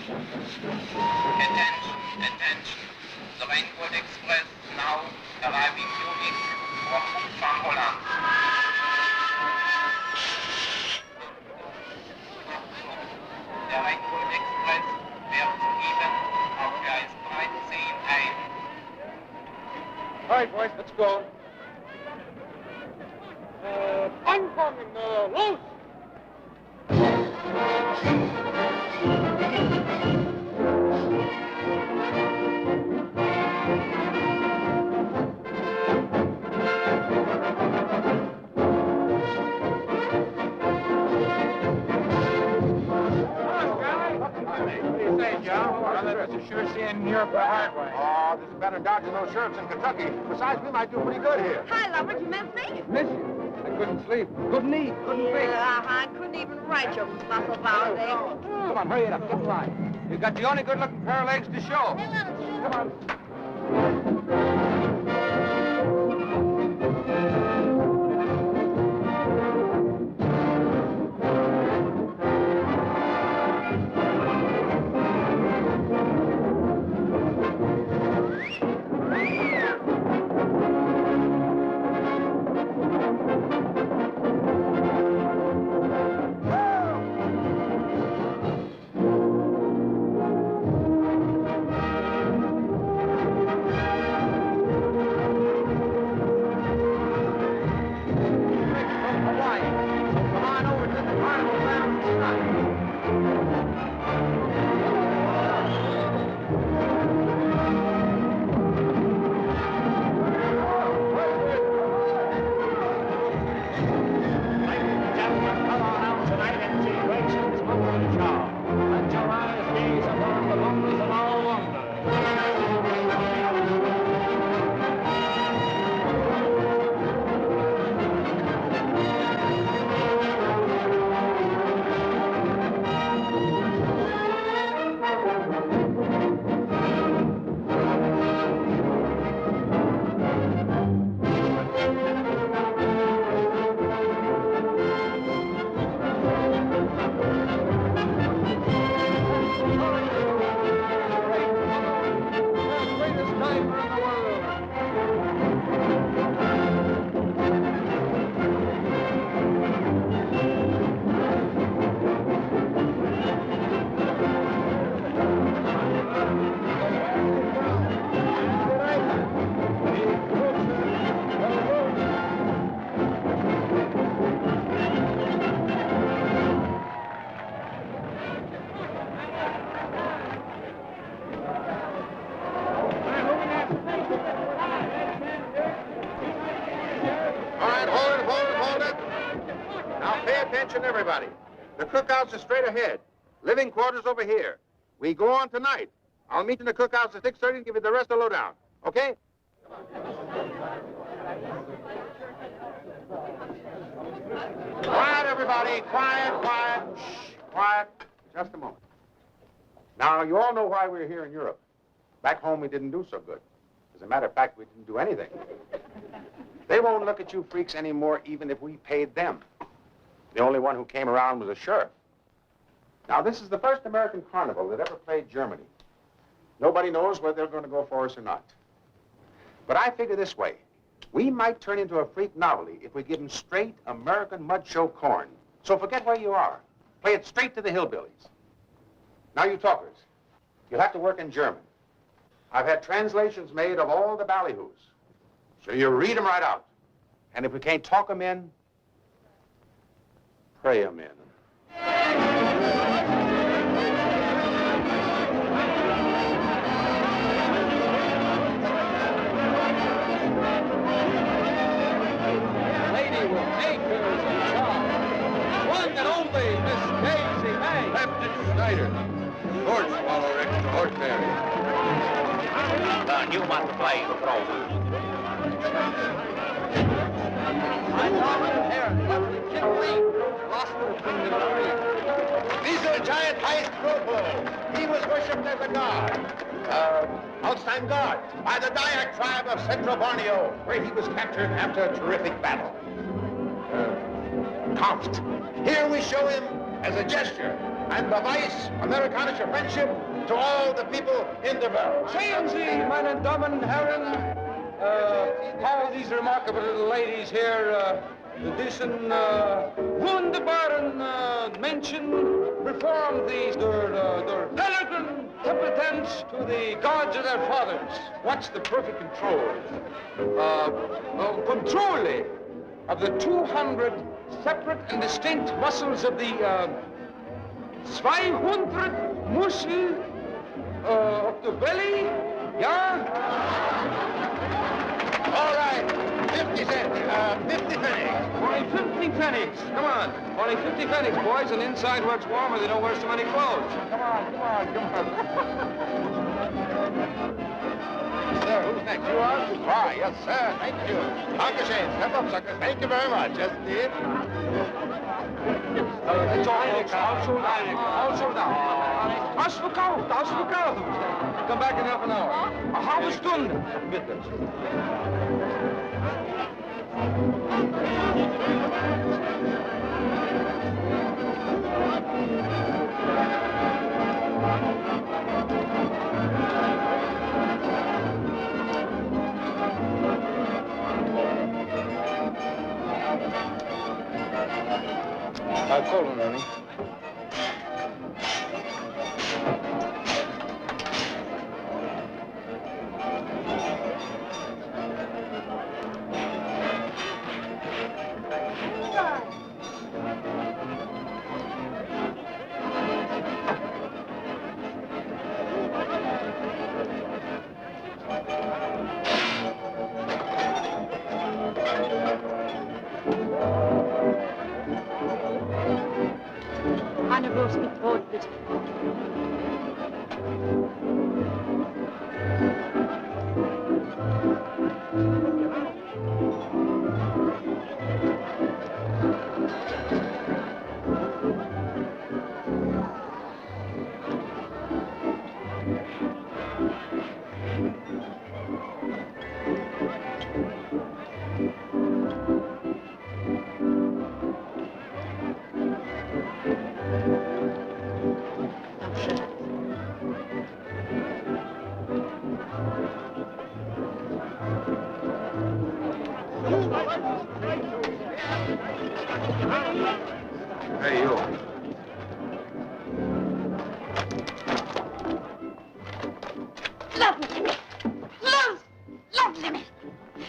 Attention, attention. The Rainbow Express now arriving Munich for Hoek van Holland. Der Rainbow Express wird soeben auf Gleis 13 ein. All right, boys, let's go. Anfangen, los! Sure seeing Europe the hard way. Oh, this is better dodging those sheriffs in Kentucky. Besides, we might do pretty good here. Hi, Robert. You miss me? Miss you. I couldn't sleep. Couldn't eat. Couldn't think. I couldn't even write your muscle bound thing. Come on, hurry it up. Get in line. You've got the only good-looking pair of legs to show. Come on. Everybody. The cookhouse is straight ahead. Living quarters over here. We go on tonight. I'll meet you in the cookhouse at 6:30 and give you the rest of the lowdown. Okay? Quiet, everybody. Quiet, quiet. Shh, quiet. Just a moment. Now, you all know why we're here in Europe. Back home, we didn't do so good. As a matter of fact, we didn't do anything. They won't look at you freaks anymore, even if we paid them. The only one who came around was a sheriff. Now, this is the first American carnival that ever played Germany. Nobody knows whether they're going to go for us or not. But I figure this way. We might turn into a freak novelty if we give them straight American mud show corn. So forget where you are. Play it straight to the hillbillies. Now, you talkers, you'll have to work in German. I've had translations made of all the ballyhoos. So you read them right out. And if we can't talk them in, pray them in. Lady will make her as a child. One and only Miss Daisy May. Captain Snyder. Lord Swallow extraordinary. The new multiply program. These are giant heist Propo. He was worshipped as a god. Holstein god by the Dayak tribe of Central Borneo, where he was captured after a terrific battle. Kampft. Here we show him as a gesture and beweis amerikanische friendship to all the people in the world. Sehen Sie, meine Damen und Herren, all these remarkable little ladies here, diesen wunderbaren Menschen perform their peregrine competence to the gods of their fathers. What's the perfect control? Control of the 200 separate and distinct muscles of the 200 muscles of the belly, yeah? All right, 50 cents, 50 pennies. Only 50 pennies. Come on. Only 50 pennies, boys, and inside where it's warmer, they don't wear so many clothes. Come on. Sir, who's next? You are? Why, yes, sir. Thank you. Dankeschön. Step up, sucker. Thank you very much. Yes, indeed. It's all sold out. All sold out. Ausverkauft. Come back in half an hour. A halbe Stunde. Bitte. I'll call him, Ernie. Eine Wurst mit Brot, bitte. Hey, you. Lovely me. Lovely me.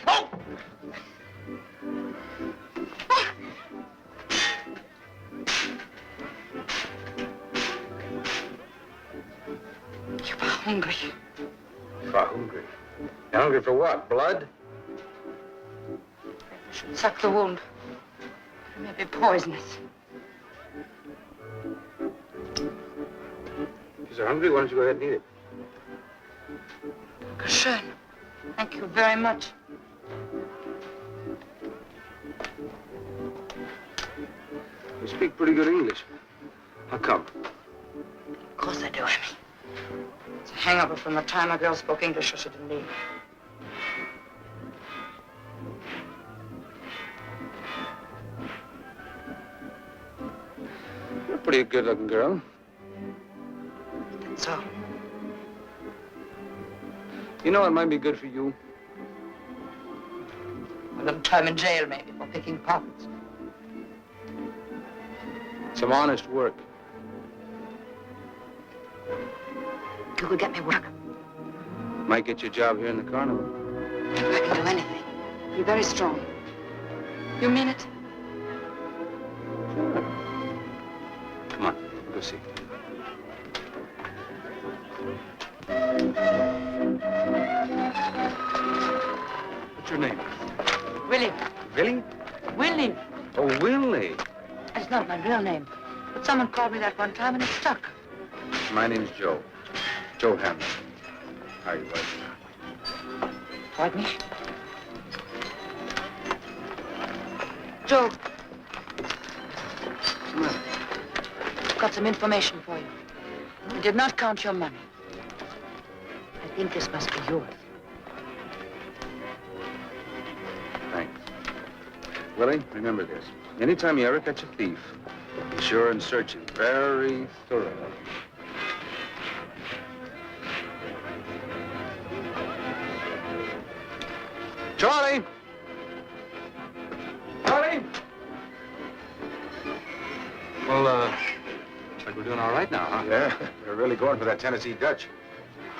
Oh! You were hungry. You're hungry. You're hungry for what? Blood? You should suck the wound. It may be poisonous. If you're hungry, why don't you go ahead and eat it? Schön. Thank you very much. You speak pretty good English. How come? Of course I do, Emmy. It's a hangover from the time a girl spoke English or she didn't leave. You're a pretty good-looking girl. That's all. You know what might be good for you? A little time in jail, maybe, for picking pockets. Some honest work. You could get me work. Might get you a job here in the Carnival. I can do anything. Be very strong. You mean it? Come on, go see. What's your name? Willie. Willie? Willie. Oh, Willie. It's not my real name. But someone called me that one time and it stuck. My name's Joe. Joe Hamlin. How are you, buddy? Pardon me? Joe, What's the matter? I've got some information for you. You did not count your money. I think this must be yours. Thanks. Willie, remember this. Anytime you ever catch a thief, be sure and searching very thoroughly. Charlie! Charlie! Well, looks like we're doing all right now, huh? Yeah, they're really going for that Tennessee Dutch.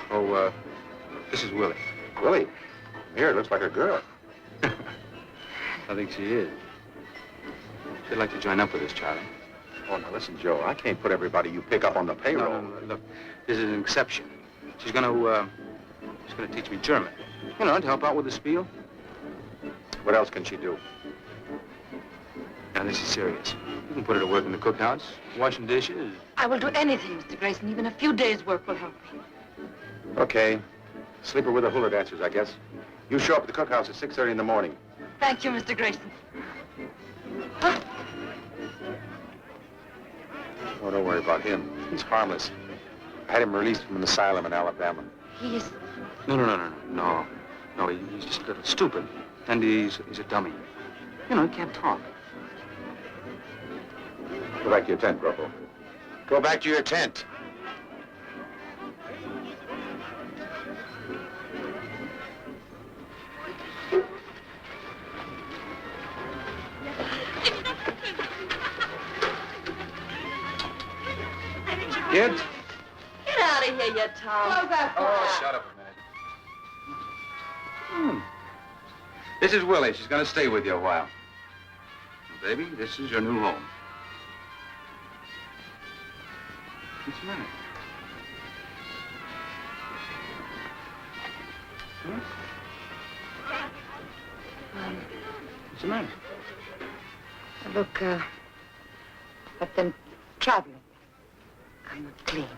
Oh, this is Willie. Willie, here, it looks like a girl. I think she is. She'd like to join up with us, Charlie. Oh, now listen, Joe, I can't put everybody you pick up on the payroll. No, look, this is an exception. She's gonna teach me German. You know, to help out with the spiel. What else can she do? Now, this is serious. You can put her to work in the cookhouse, washing dishes. I will do anything, Mr. Grayson. Even a few days' work will help me. Okay. Sleep her with the hula dancers, I guess. You show up at the cookhouse at 6:30 in the morning. Thank you, Mr. Grayson. Oh, don't worry about him. He's harmless. I had him released from an asylum in Alabama. He is... No, he's just a little stupid. And he's a dummy. You know, he can't talk. Go back to your tent, Corporal. Go back to your tent. Kids? Get out of here, you Tom. Close that door. Oh, shut up a minute. This is Willie. She's going to stay with you a while. Baby, this is your new home. What's the matter? What's the matter? Look, I've been traveling. I'm not clean.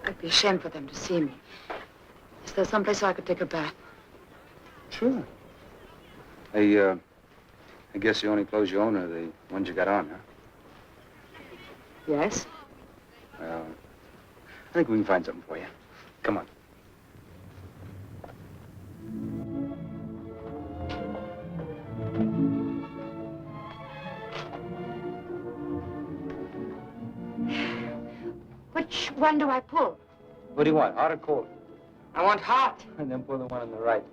I'd be ashamed for them to see me. Is there someplace I could take a bath? Sure. I guess the only clothes you own are the ones you got on, huh? Yes? Well, I think we can find something for you. Come on. Which one do I pull? What do you want, hot or cold? I want hot. And then pull the one on the right.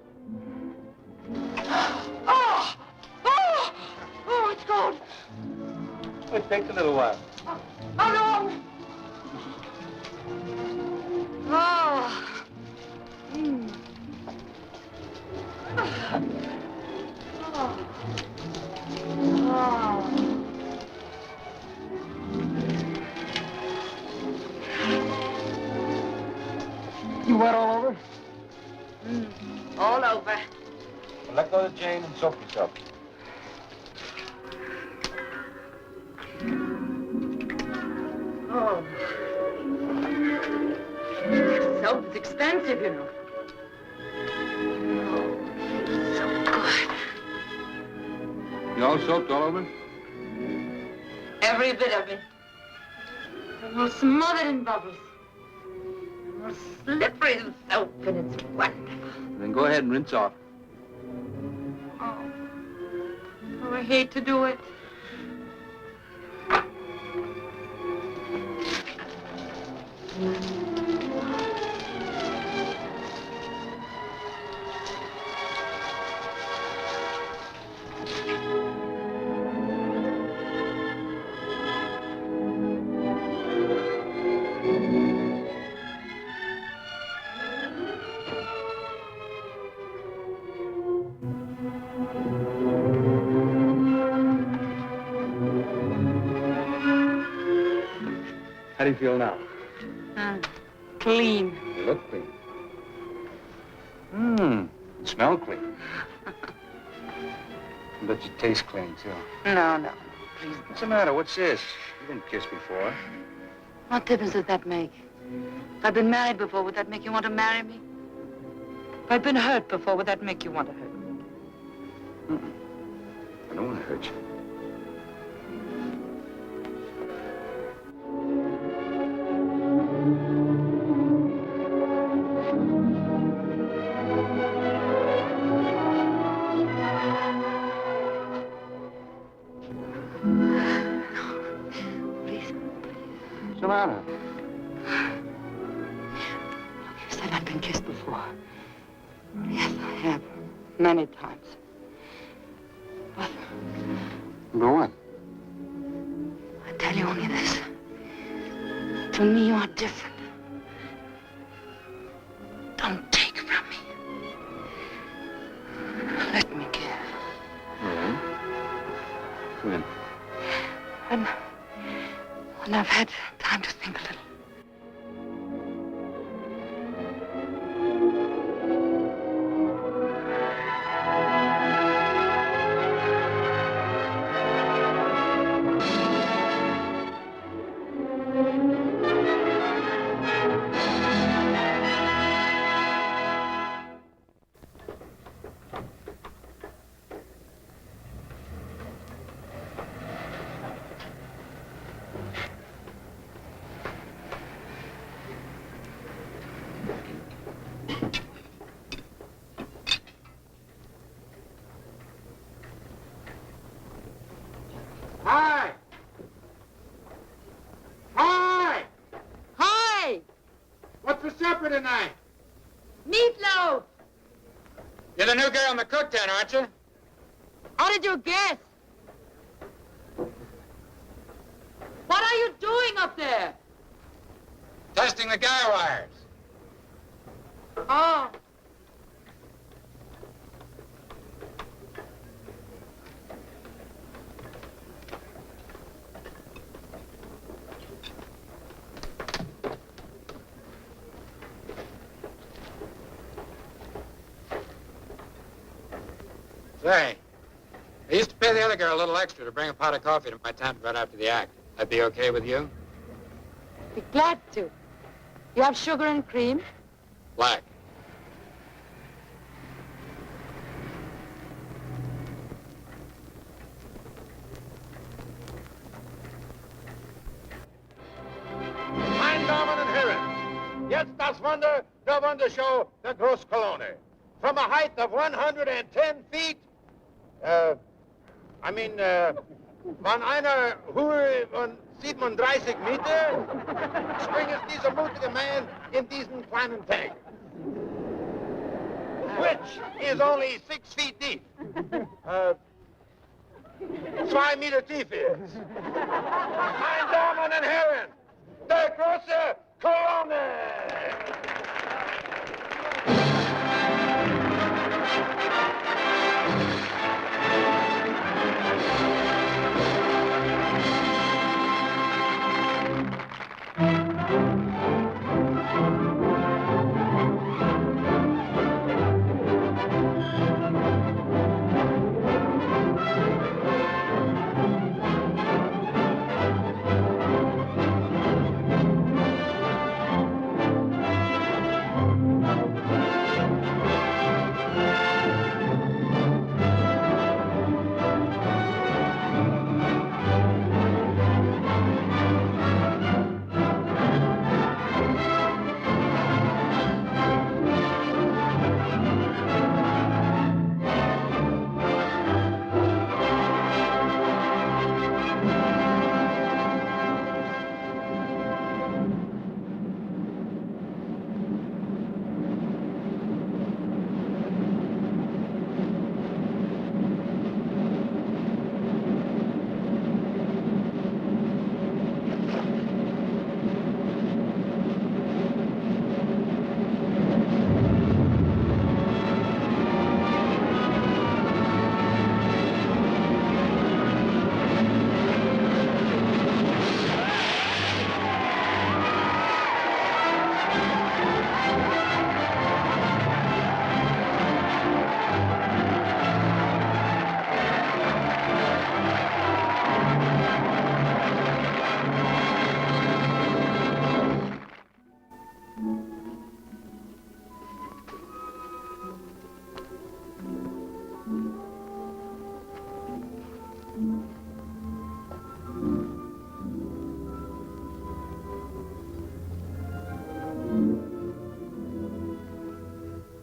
Oh! Oh! Oh, it's cold. It takes a little while. How long? Oh. Mm. Oh. Oh. You wet all over? All over. Well, let go of the chain and soak yourself. Oh. Soap is expensive, you know. Oh, so good. You all soaked all over? Every bit of it. I'm all smothered in bubbles. I'm all slippery with soap, and it's wonderful. Then go ahead and rinse off. Oh. Oh, I hate to do it. How do you feel now? Clean. You look clean. You smell clean. But you taste clean, too. No, please. What's the matter? What's this? You didn't kiss before. What difference does that make? If I'd been married before, would that make you want to marry me? If I'd been hurt before, would that make you want to hurt me? I don't want to hurt you. kissed before. Yes, I have. Many times. But Go on. I tell you only this. To me, you are different. Don't take from me. Let me care. Yeah? When? When I've had time to think a little. Hi! Hi! Hi! What's for supper tonight? Meatloaf! You're the new girl in the cook tent, aren't you? How did you guess? What are you doing up there? Testing the guy wires. Oh. Say, I used to pay the other girl a little extra to bring a pot of coffee to my tent right after the act. That'd be okay with you? Be glad to. You have sugar and cream? Black. Meine Damen und Herren, jetzt das Wunder der Wundershow der Großkolonne. From a height of 110 feet, von einer Höhe von 37 Meter, springt dieser mutige Mann in diesen kleinen Tank, which is only 6 feet deep. 2 Meter tief ist. Meine Damen und Herren, der große Kolonne!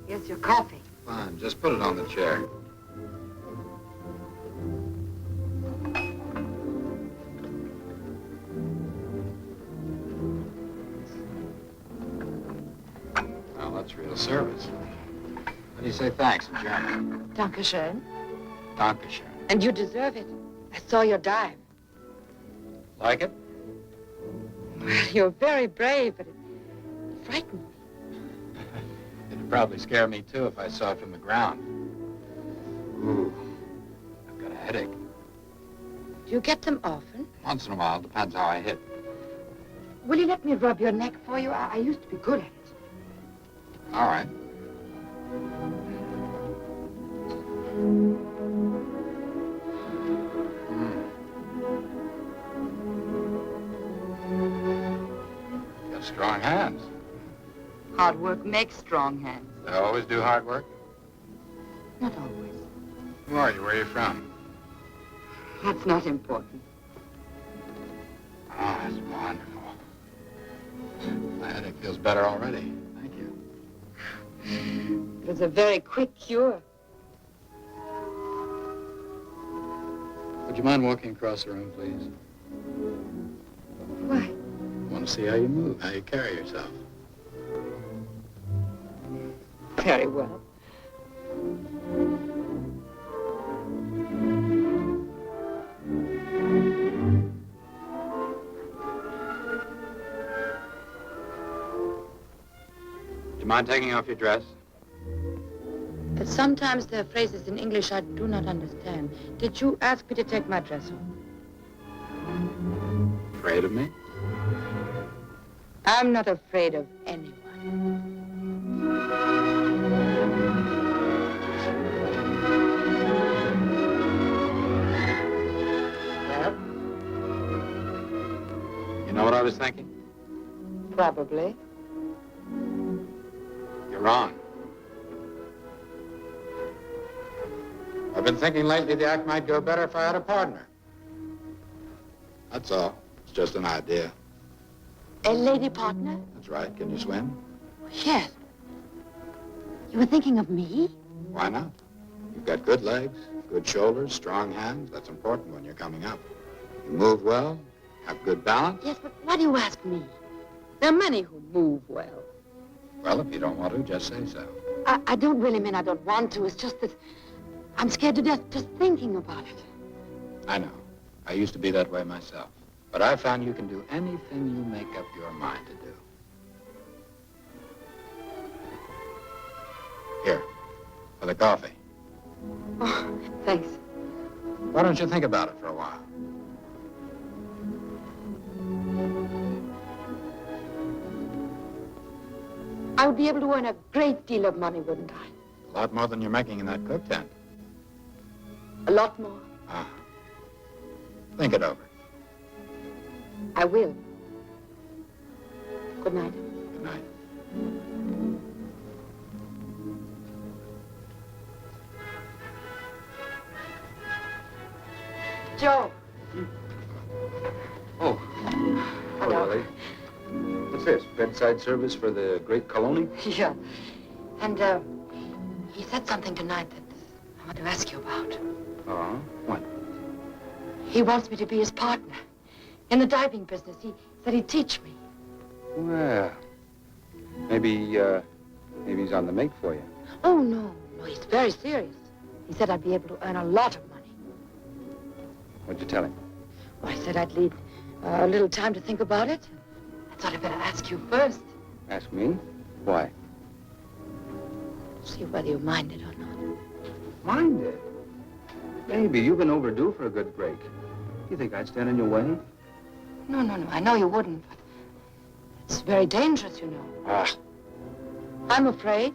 Here's your coffee. Fine, just put it on the chair. Well, that's real service. How do you say thanks in German? Dankeschön. Dankeschön. And you deserve it. I saw your dive. Like it? Well, you're very brave, but it frightened me. It'd probably scare me, too, if I saw it from the ground. Ooh, I've got a headache. Do you get them often? Once in a while, depends how I hit. Will you let me rub your neck for you? I used to be good at it. All right. You have strong hands. Hard work makes strong hands. They always do hard work. Not always. Who are you? Where are you from? That's not important. Oh, that's wonderful. My headache feels better already. Thank you. It was a very quick cure. Would you mind walking across the room, please? Why? I want to see how you move, how you carry yourself. Very well. Do you mind taking off your dress? But sometimes there are phrases in English I do not understand. Did you ask me to take my dress off? Afraid of me? I'm not afraid of anyone. Dad? You know what I was thinking? Probably. You're wrong. I've been thinking lately the act might go better if I had a partner. That's all. It's just an idea. A lady partner? That's right. Can you swim? Yes. You were thinking of me? Why not? You've got good legs, good shoulders, strong hands. That's important when you're coming up. You move well, have good balance. Yes, but why do you ask me? There are many who move well. Well, if you don't want to, just say so. I don't really mean I don't want to. It's just that I'm scared to death just thinking about it. I know. I used to be that way myself. But I found you can do anything you make up your mind to do. Here, for the coffee. Oh, thanks. Why don't you think about it for a while? I would be able to earn a great deal of money, wouldn't I? A lot more than you're making in that cook tent. A lot more. Ah. Think it over. I will. Good night. Good night. Joe. Oh. Hello. Lily. What's this? Bedside service for the great Colony? Yeah. And, he said something tonight that I want to ask you about. Uh-huh. What? He wants me to be his partner in the diving business. He said he'd teach me. Well, maybe he's on the make for you. Oh, no. No, he's very serious. He said I'd be able to earn a lot of money. What'd you tell him? Well, I said I'd need a little time to think about it. I thought I'd better ask you first. Ask me? Why? See whether you mind it or not. Mind it? Baby, you've been overdue for a good break. You think I'd stand in your way? No. I know you wouldn't, but it's very dangerous, you know. Ah. I'm afraid.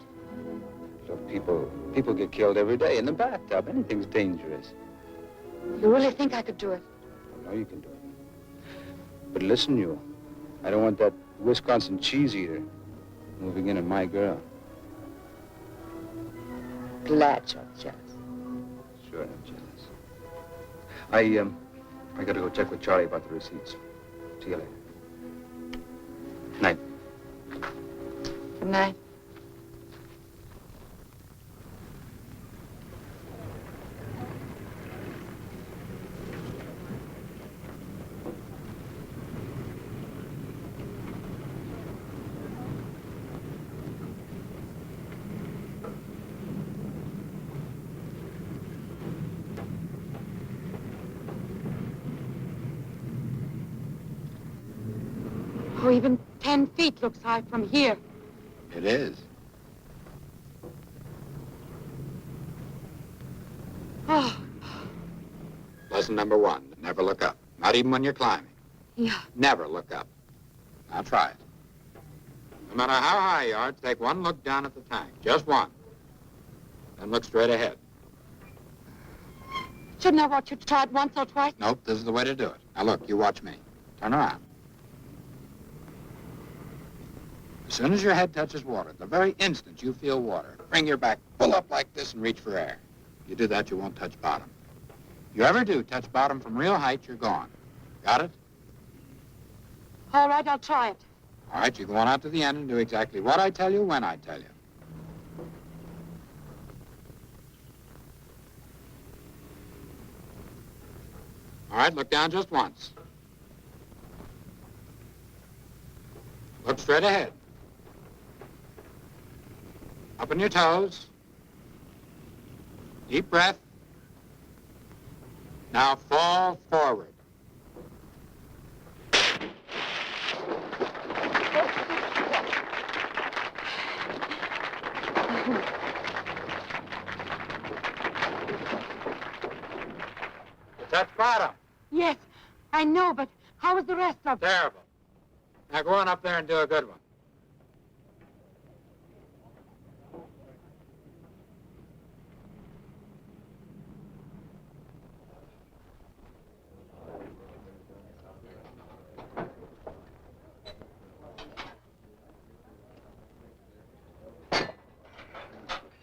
Look, people get killed every day in the bathtub. Anything's dangerous. You really think I could do it? I know you can do it. But listen, you. I don't want that Wisconsin cheese eater moving in on my girl. Glad you're jealous. Sure, I'm jealous. I gotta go check with Charlie about the receipts. See you later. Night. Good night. even 10 feet looks high from here. It is. Oh, Lesson number 1, never look up. Not even when you're climbing. yeah. Never look up. Now try it. No matter how high you are, take one look down at the tank. Just one. Then look straight ahead. Shouldn't I want you to try it once or twice? Nope, this is the way to do it. Now look, you watch me. Turn around. As soon as your head touches water, the very instant you feel water, bring your back full up like this and reach for air. If you do that, you won't touch bottom. If you ever do touch bottom from real height, you're gone. Got it? All right, I'll try it. All right, you go on out to the end and do exactly what I tell you when I tell you. All right, look down just once. Look straight ahead. Up on your toes. Deep breath. Now fall forward. Touch bottom. Yes, I know, but how is the rest of it? Terrible. Now go on up there and do a good one.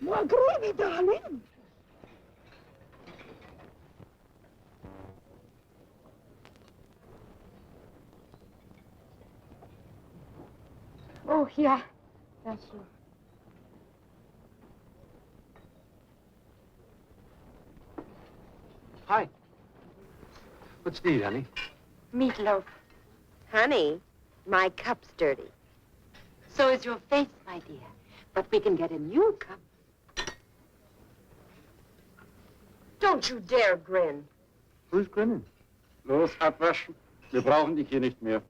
Well, gravy, darling. Oh, yeah. That's true. Hi. What's to eat, honey? Meatloaf. Honey, my cup's dirty. So is your face, my dear. But we can get a new cup. Don't you dare grin. Who's grinning? Los, abwaschen. Wir brauchen dich hier nicht mehr.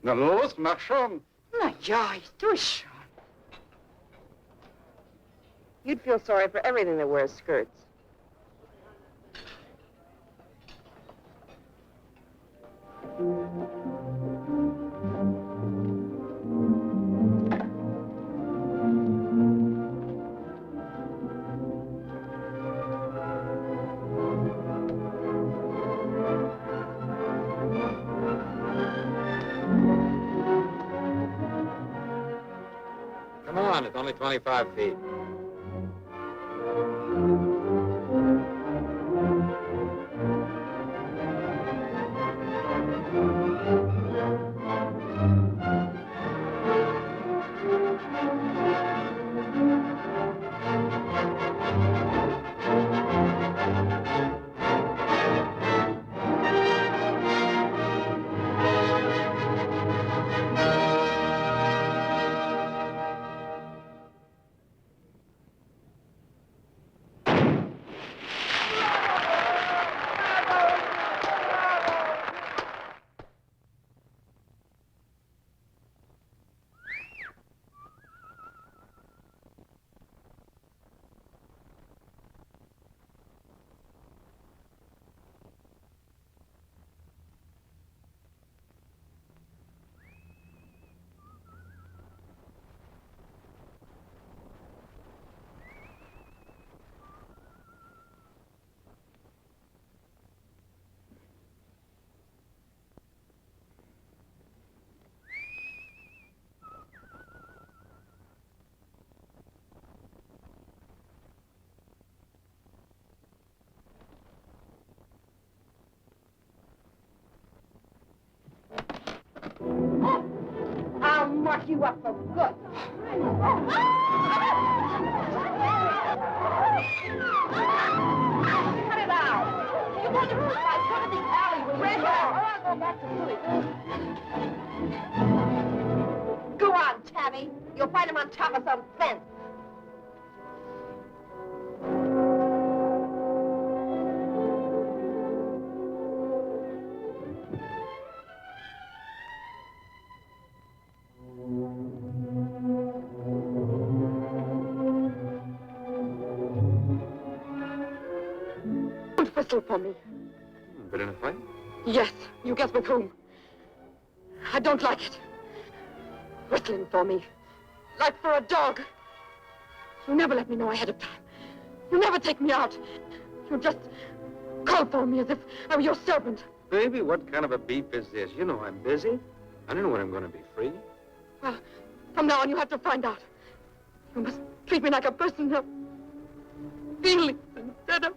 Na los, mach schon. Na ja, ich tue schon. You'd feel sorry for everything that wears skirts. Come on, it's only 25 feet. I'll mark you up for good. Cut it out. You want to roof, I go to the alley with Red Hall, or I'll go back to Louis. Go on, Tabby. You'll find him on top of some fence. whistle for me. Been in a fight? Yes, you guess with whom. I don't like it. Whistling for me, like for a dog. You never let me know ahead of time. You never take me out. You just call for me as if I were your servant. Baby, what kind of a beef is this? You know I'm busy. I don't know when I'm going to be free. Well, from now on, you have to find out. You must treat me like a person of feelings instead of...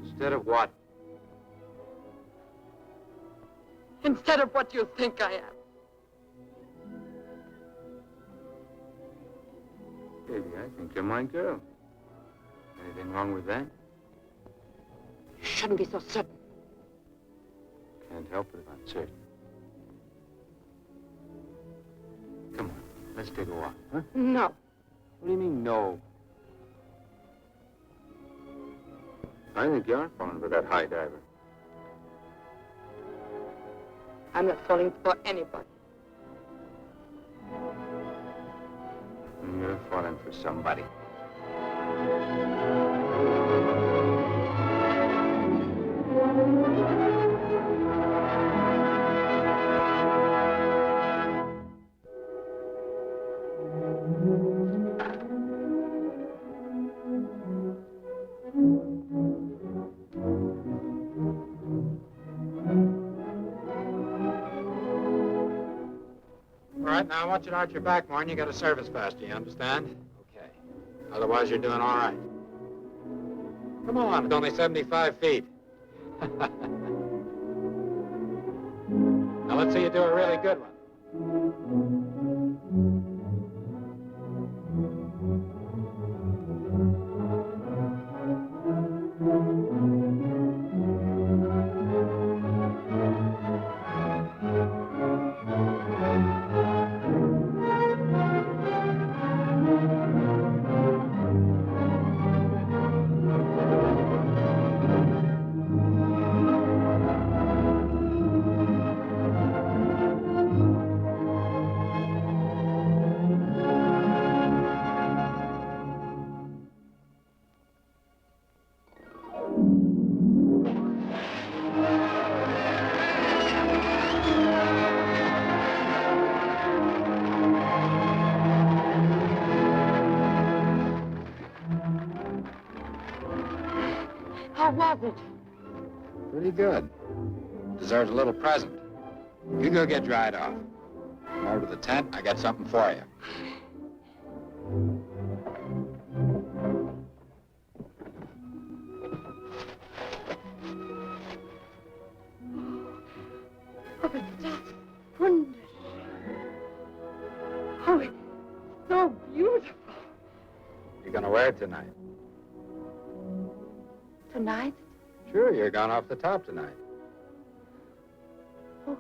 Instead of what? Instead of what you think I am. Baby, I think you're my girl. Anything wrong with that? You shouldn't be so certain. Can't help it if I'm certain. Come on, let's take a walk, huh? No. What do you mean, no? I think you are falling for that high diver. I'm not falling for anybody. You're falling for somebody. All right, now I want you to arch your back more and you got to service faster, you understand? Okay. Otherwise, you're doing all right. Come on, it's only 75 feet. Now let's see you do a really good one. How was it? Pretty good. Deserves a little present. You go get dried off. Come over to the tent. I got something for you. Oh, but that's wonderful. Oh, it's so beautiful. You're gonna wear it tonight. Tonight? Sure, you're going off the top tonight. Oh,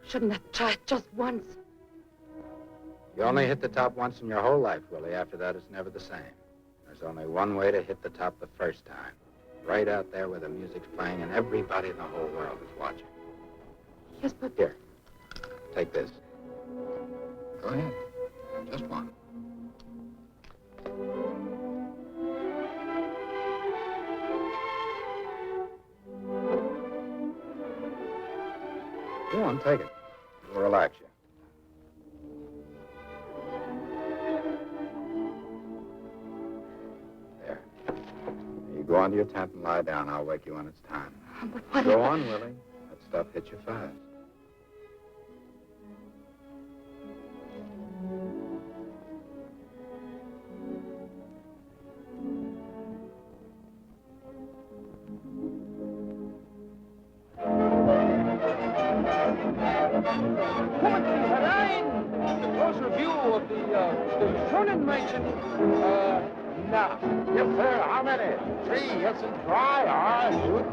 shouldn't I try it just once? You only hit the top once in your whole life, Willie. After that, it's never the same. There's only one way to hit the top the first time. Right out there where the music's playing and everybody in the whole world is watching. Yes, but... Here, take this. Go ahead. Just one. Go on, take it. It'll relax you. There. You go on to your tent and lie down. I'll wake you when it's time. But what Go on, Willie. That stuff hits you fast. The closer view of the Sonnenmädchen. Now, yes, sir. How many? 3. Yes, and try. All right, good.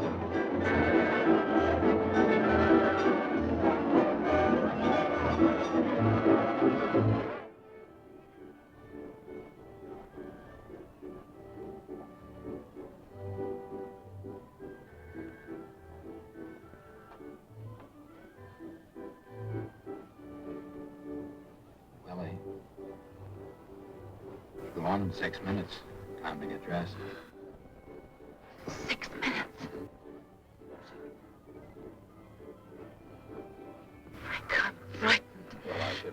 Willie. Go on in 6 minutes. Time to get dressed. 6 minutes.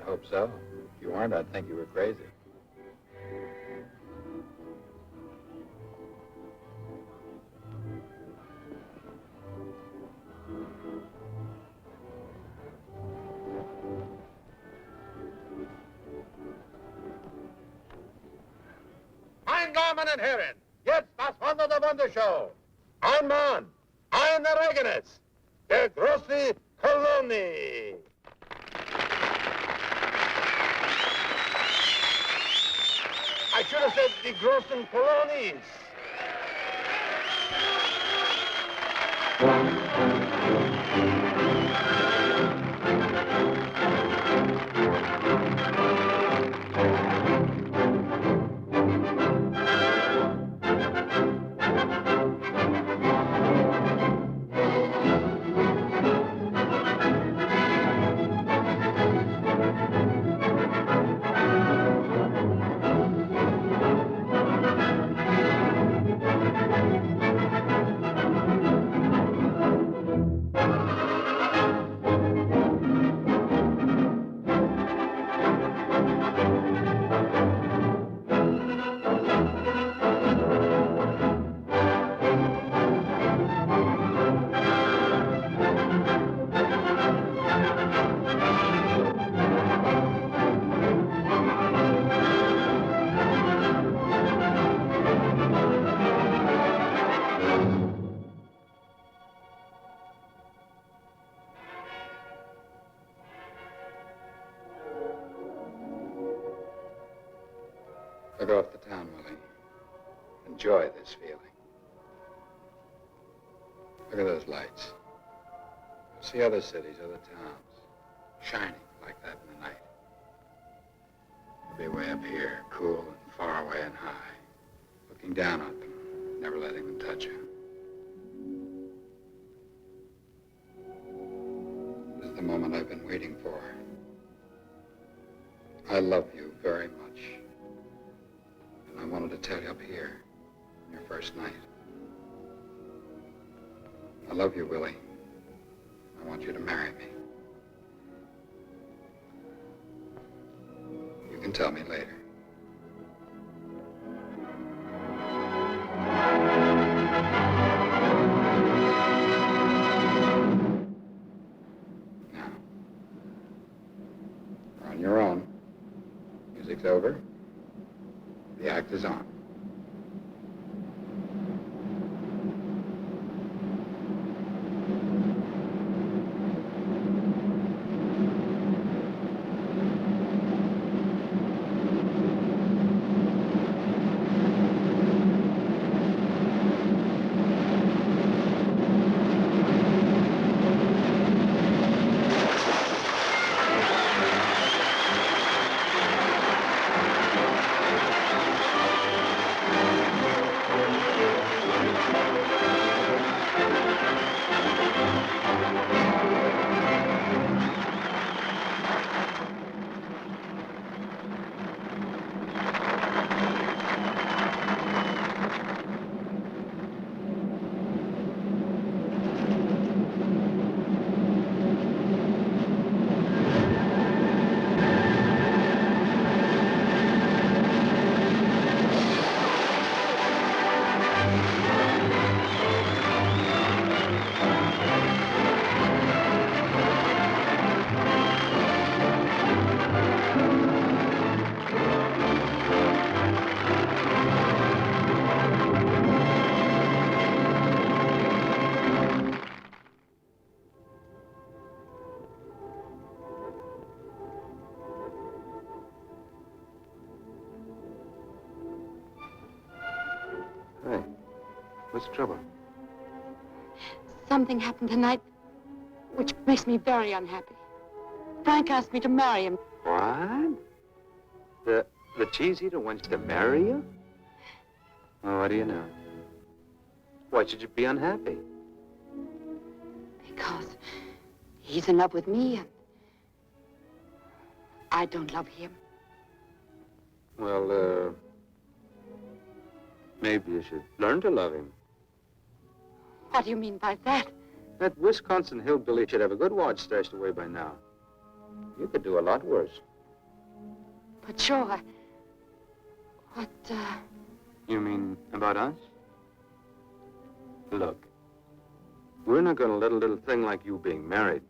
hope so. If you weren't, I'd think you were crazy. Mein Damen und Herren, jetzt das Wunder der Wundershow. Ein Mann, eine Regenitz, der große Kolonie. I should have said die großen Kolonies. Look off the town, Willie. Enjoy this feeling. Look at those lights. See other cities, other towns, shining like that in the night. You'll be way up here, cool and far away and high, looking down at them, never letting them touch you. This is the moment I've been waiting for. I love you very much. I wanted to tell you up here, on your first night. I love you, Willie. I want you to marry me. You can tell me later. Now, you're on your own. Music's over. The act is on. Hey, what's the trouble? Something happened tonight which makes me very unhappy. Frank asked me to marry him. What? The cheese eater wants to marry you? Oh, what do you know? Why should you be unhappy? Because he's in love with me and I don't love him. Well, maybe you should learn to love him. What do you mean by that? That Wisconsin hillbilly should have a good watch stashed away by now. You could do a lot worse. But sure, You mean about us? Look, we're not going to let a little thing like you being married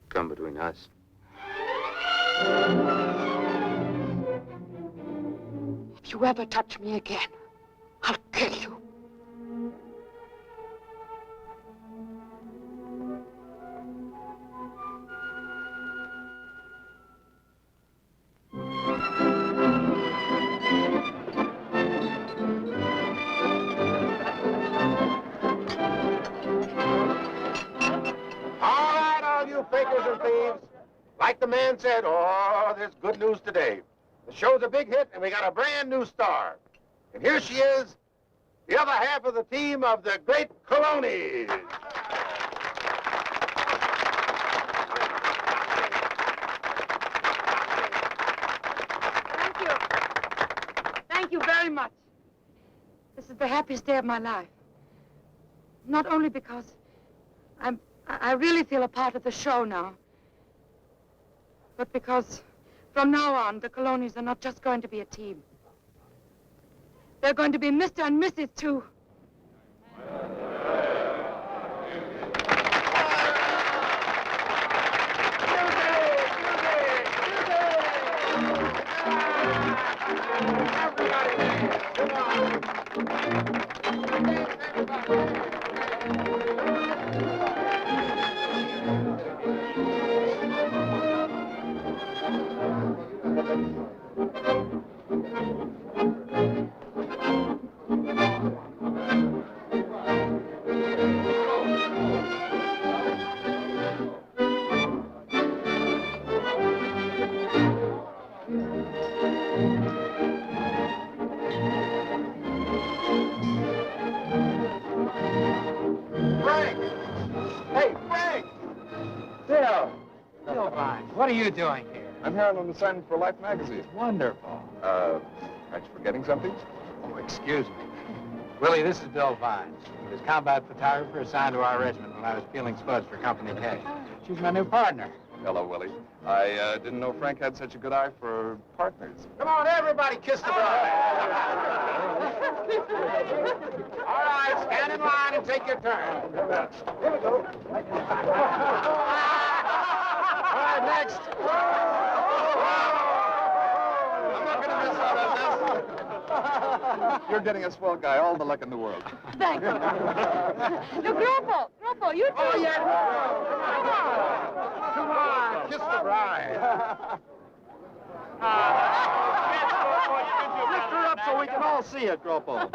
come between us. If you ever touch me again, I'll kill you. All right, all you fakers and thieves. Like the man said, oh, there's good news today. The show's a big hit, and we got a brand new star. And here she is, the other half of the team of the great Colonies. Thank you. Thank you very much. This is the happiest day of my life. Not only because I really feel a part of the show now, but because from now on, the Colonies are not just going to be a team. They're going to be Mr. and Mrs. too. What are you doing here? I'm here on an assignment for Life magazine. Wonderful. Aren't you forgetting something? Oh, excuse me. Willie, this is Bill Vine. He was combat photographer assigned to our regiment when I was peeling spuds for Company K. She's my new partner. Hello, Willie. I didn't know Frank had such a good eye for partners. Come on, everybody, kiss the bride. All right, stand in line and take your turn. Here we go. All right, next. I'm not going to miss out on this. You're getting a swell guy, all the luck in the world. Thank you. No, Grupo, you too. Oh, yeah. Come on, kiss the bride. Lift her up so we can all see it, Gropo.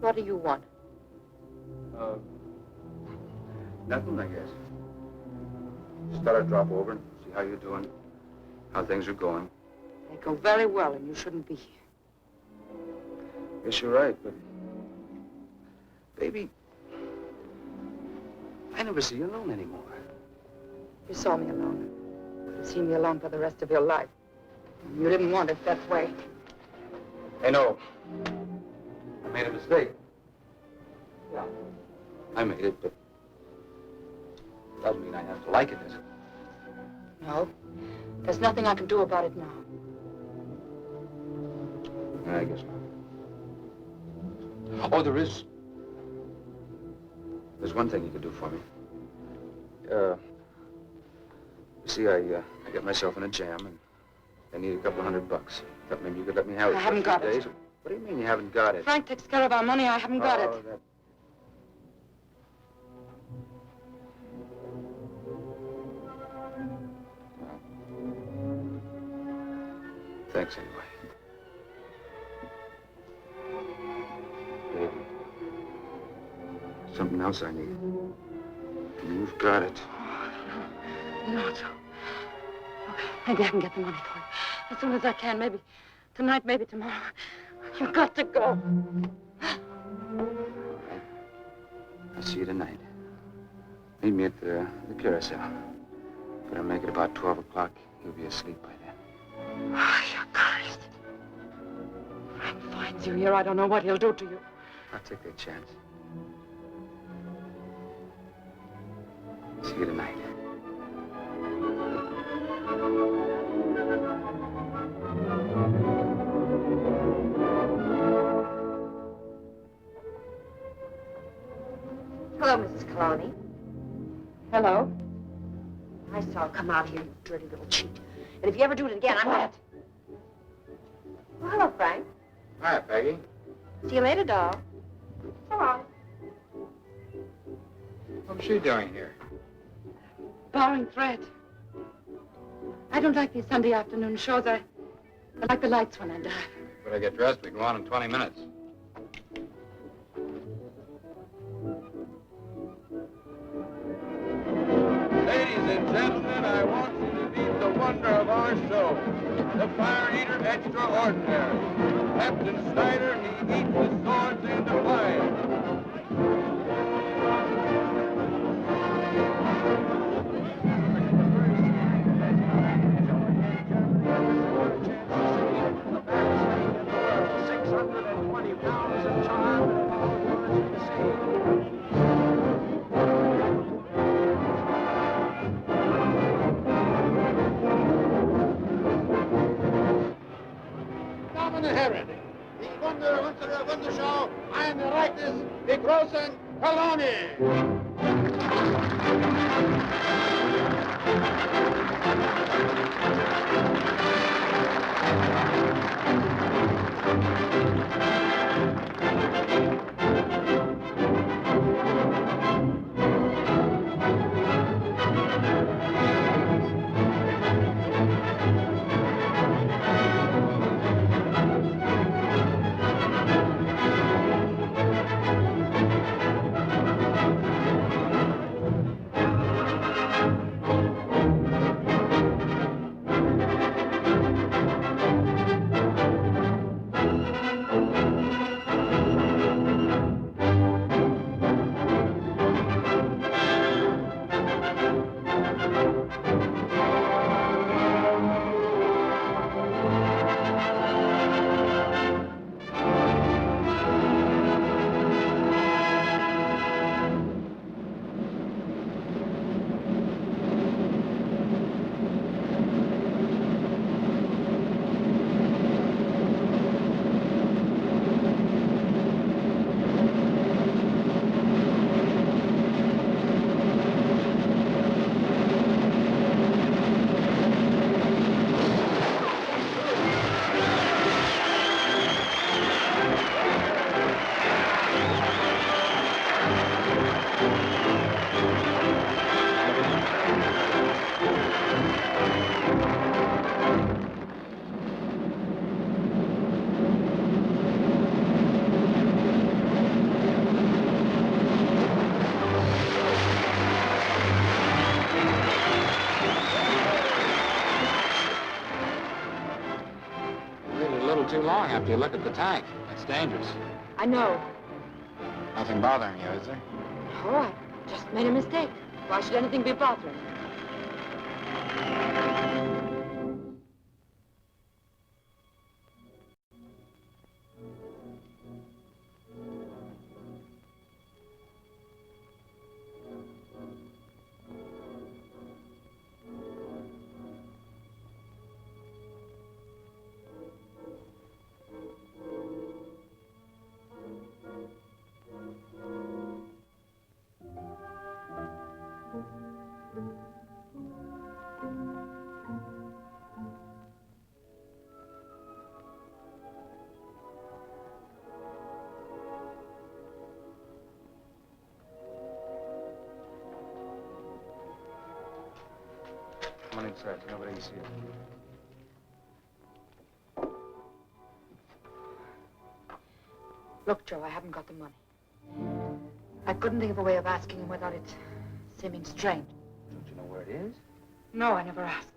What do you want? Nothing, I guess. Just thought I'd drop over and see how you're doing. how things are going. They go very well, and you shouldn't be here. Yes, you're right, but... Baby, I never see you alone anymore. You saw me alone. You see me alone for the rest of your life. You didn't want it that way. I know. I made a mistake. Yeah. I made it, but... doesn't mean I have to like it, does it? No. There's nothing I can do about it now. I guess not. Oh, there is. There's one thing you could do for me. You see, I got myself in a jam, and I need a couple $100. Thought maybe you could let me have it. I haven't got it. Days. What do you mean you haven't got it? Frank takes care of our money. I haven't got it. That... Thanks anyway. Baby, something else I need. You've got it. No, Joe. Maybe I can get the money for you. As soon as I can. Maybe tonight, maybe tomorrow. You've got to go. I'll see you tonight. Meet me at the carousel. Gonna make it about 12 o'clock. You'll be asleep by then. Oh, you're cursed. Frank finds you here. I don't know what he'll do to you. I'll take that chance. See you tonight. Hello, Mrs. Coloni. Hello? I saw her come out here, you dirty little cheat. And if you ever do it again, I'm gonna... Well, hello, Frank. Hi, Peggy. See you later, doll. So long. What's she doing here? Borrowing thread. I don't like these Sunday afternoon shows. I like the lights when I dive. Better get dressed. We go on in 20 minutes. Ladies and gentlemen, I want you to meet the wonder of our show, the Fire Eater Extraordinary. Captain Snyder, he eats the swords and the fire. Damen und Herren, die Wunder unserer Wunderschau, ein Ereignis der großen Kolonie. too long after you look at the tank. That's dangerous. I know. Nothing bothering you, is there? Oh, I just made a mistake. Why should anything be bothering me? Come on inside. Nobody can see you. Look, Joe, I haven't got the money. I couldn't think of a way of asking him without it seeming strange. Don't you know where it is? No, I never asked.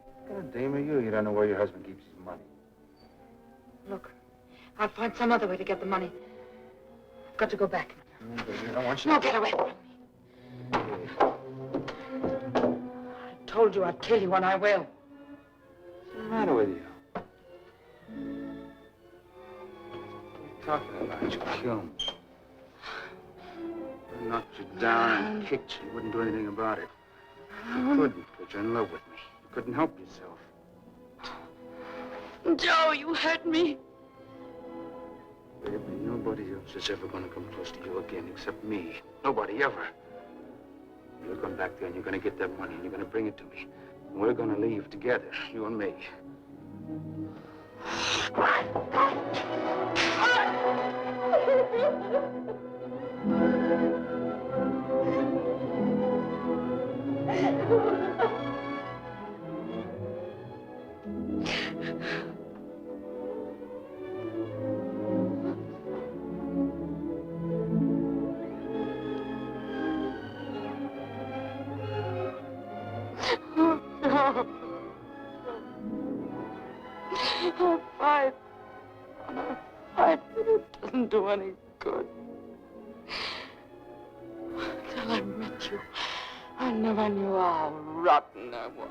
What kind of dame are you? You don't know where your husband keeps his money. Look, I'll find some other way to get the money. I've got to go back. I don't want you. No, get away from me. I told you I'd kill you, and I will. What's the matter with you? What are you talking about? You kill me. I knocked you down and kicked you. You wouldn't do anything about it. You couldn't, but you're in love with me. You couldn't help yourself. Joe, you hurt me. Baby, nobody else is ever going to come close to you again except me. Nobody ever. You're going back there and you're going to get that money and you're going to bring it to me. And we're going to leave together, you and me. Fight. Fight, but it doesn't do any good. Till I met you, I never knew how rotten I was.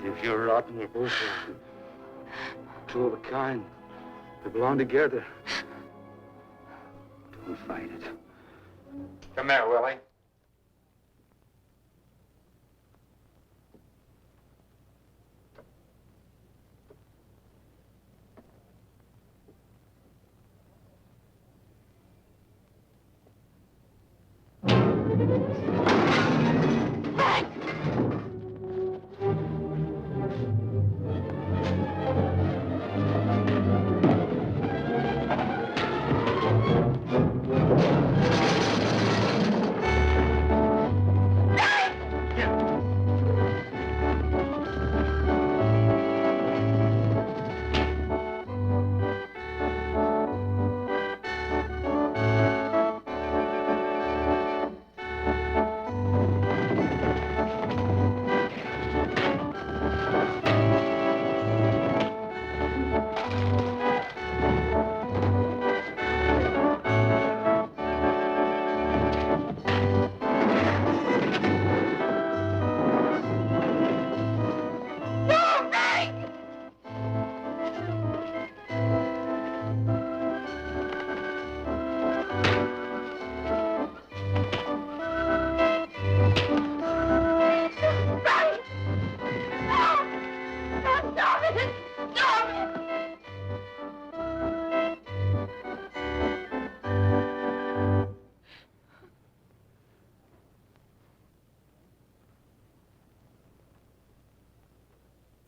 If you're rotten, we're both rotten. Two of a kind. We belong together. Don't fight it. Come here, Willie.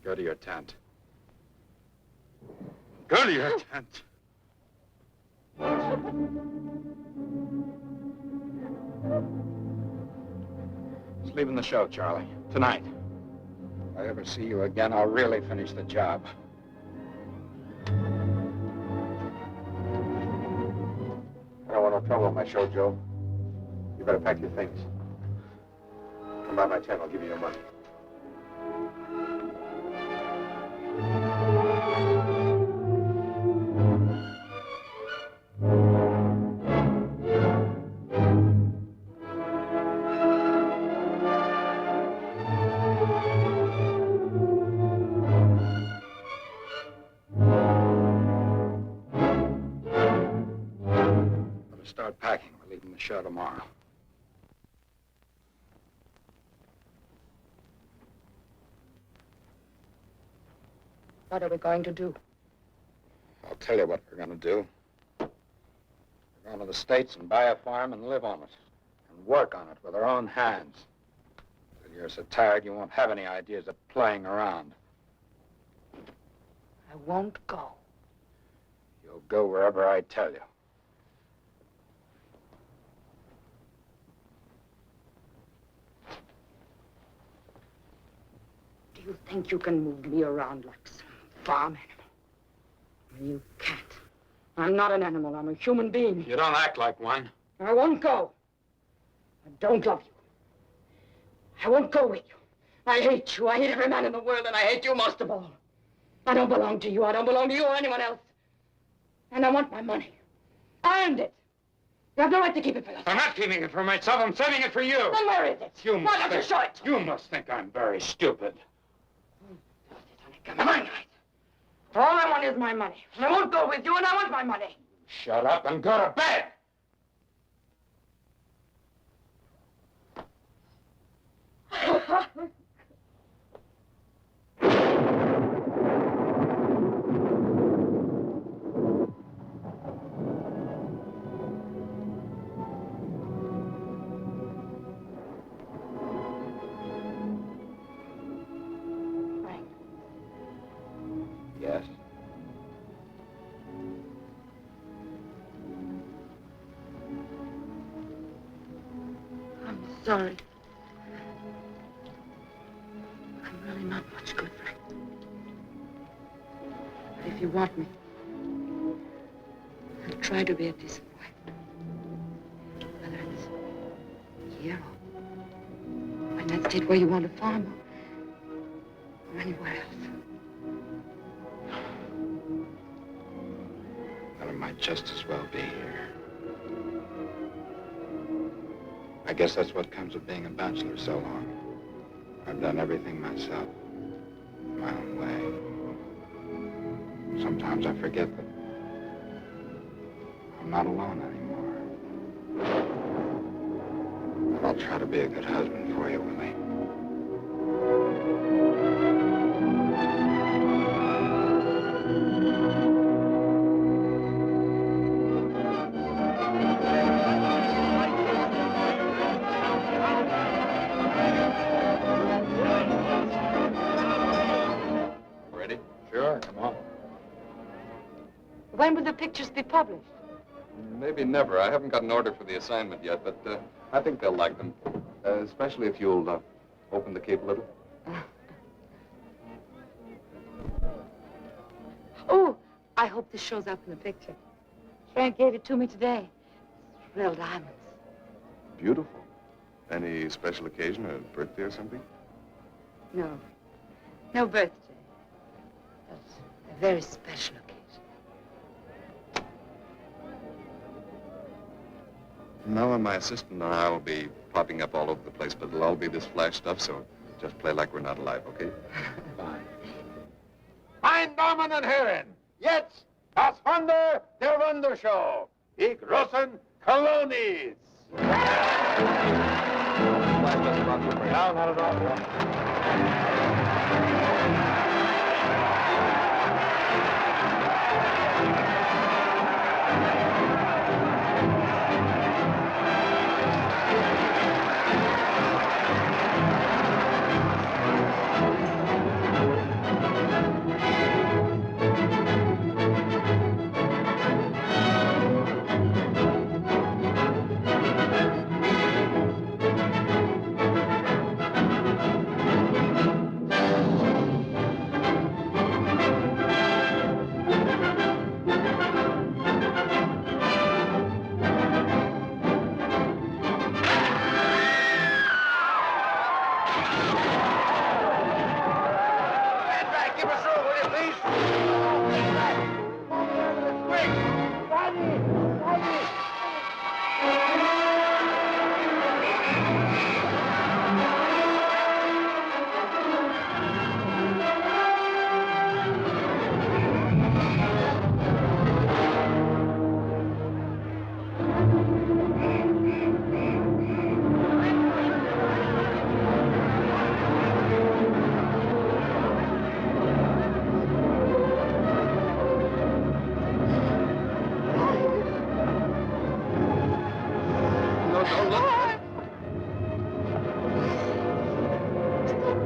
Go to your tent. Go to your tent. It's leaving the show, Charlie. Tonight. If I ever see you again, I'll really finish the job. I don't want no trouble on my show, Joe. You better pack your things. Come by my tent, I'll give you your money. start packing. We're leaving the show tomorrow. What are we going to do? I'll tell you what we're going to do. We're going to the States and buy a farm and live on it. And work on it with our own hands. Till you're so tired you won't have any ideas of playing around. I won't go. You'll go wherever I tell you. Do you think you can move me around like some farm animal? You can't. I'm not an animal. I'm a human being. You don't act like one. I won't go. I don't love you. I won't go with you. I hate you. I hate every man in the world, and I hate you most of all. I don't belong to you. I don't belong to you or anyone else. And I want my money. I earned it. You have no right to keep it for yourself. I'm not keeping it for myself. I'm saving it for you. Then where is it? Why don't you show it? You must think I'm very stupid. Come on, guys. All I want is my money. And I won't go with you, and I want my money. Shut up and go to bed. Yes. I'm sorry. I'm really not much good, Frank. But if you want me, I'll try to be a decent wife. Whether it's here or in that state where you want to farm or anywhere else. Well, it might just as well be here. I guess that's what comes of being a bachelor so long. I've done everything myself, my own way. Sometimes I forget that I'm not alone anymore. But I'll try to be a good husband for you, Willie. When will the pictures be published? Maybe never. I haven't got an order for the assignment yet, but I think they'll like them. Especially if you'll open the cape a little. Oh, I hope this shows up in the picture. Frank gave it to me today. It's real diamonds. Beautiful. Any special occasion, a birthday or something? No. No birthday. That's a very special occasion. Mel and my assistant and I will be popping up all over the place, but it'll all be this flash stuff, so just play like we're not alive, okay? Fine. Meine Damen und Herren, jetzt das Wunder der Wundershow. Die großen Kolonis. No, not at all.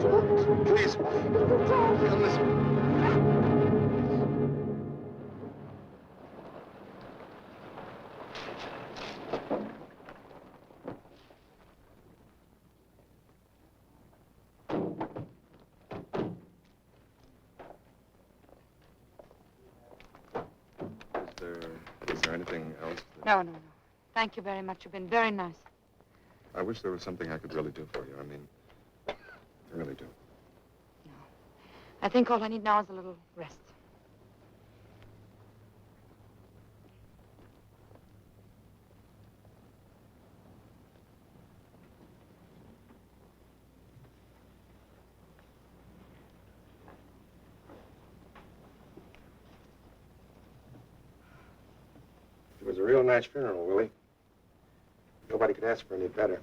Don't. Please. Don't. Come this way. Is there anything else? No. Thank you very much. You've been very nice. I wish there was something I could really do for you. I mean, I really do. No. I think all I need now is a little rest. It was a real nice funeral, Willie. Nobody could ask for any better.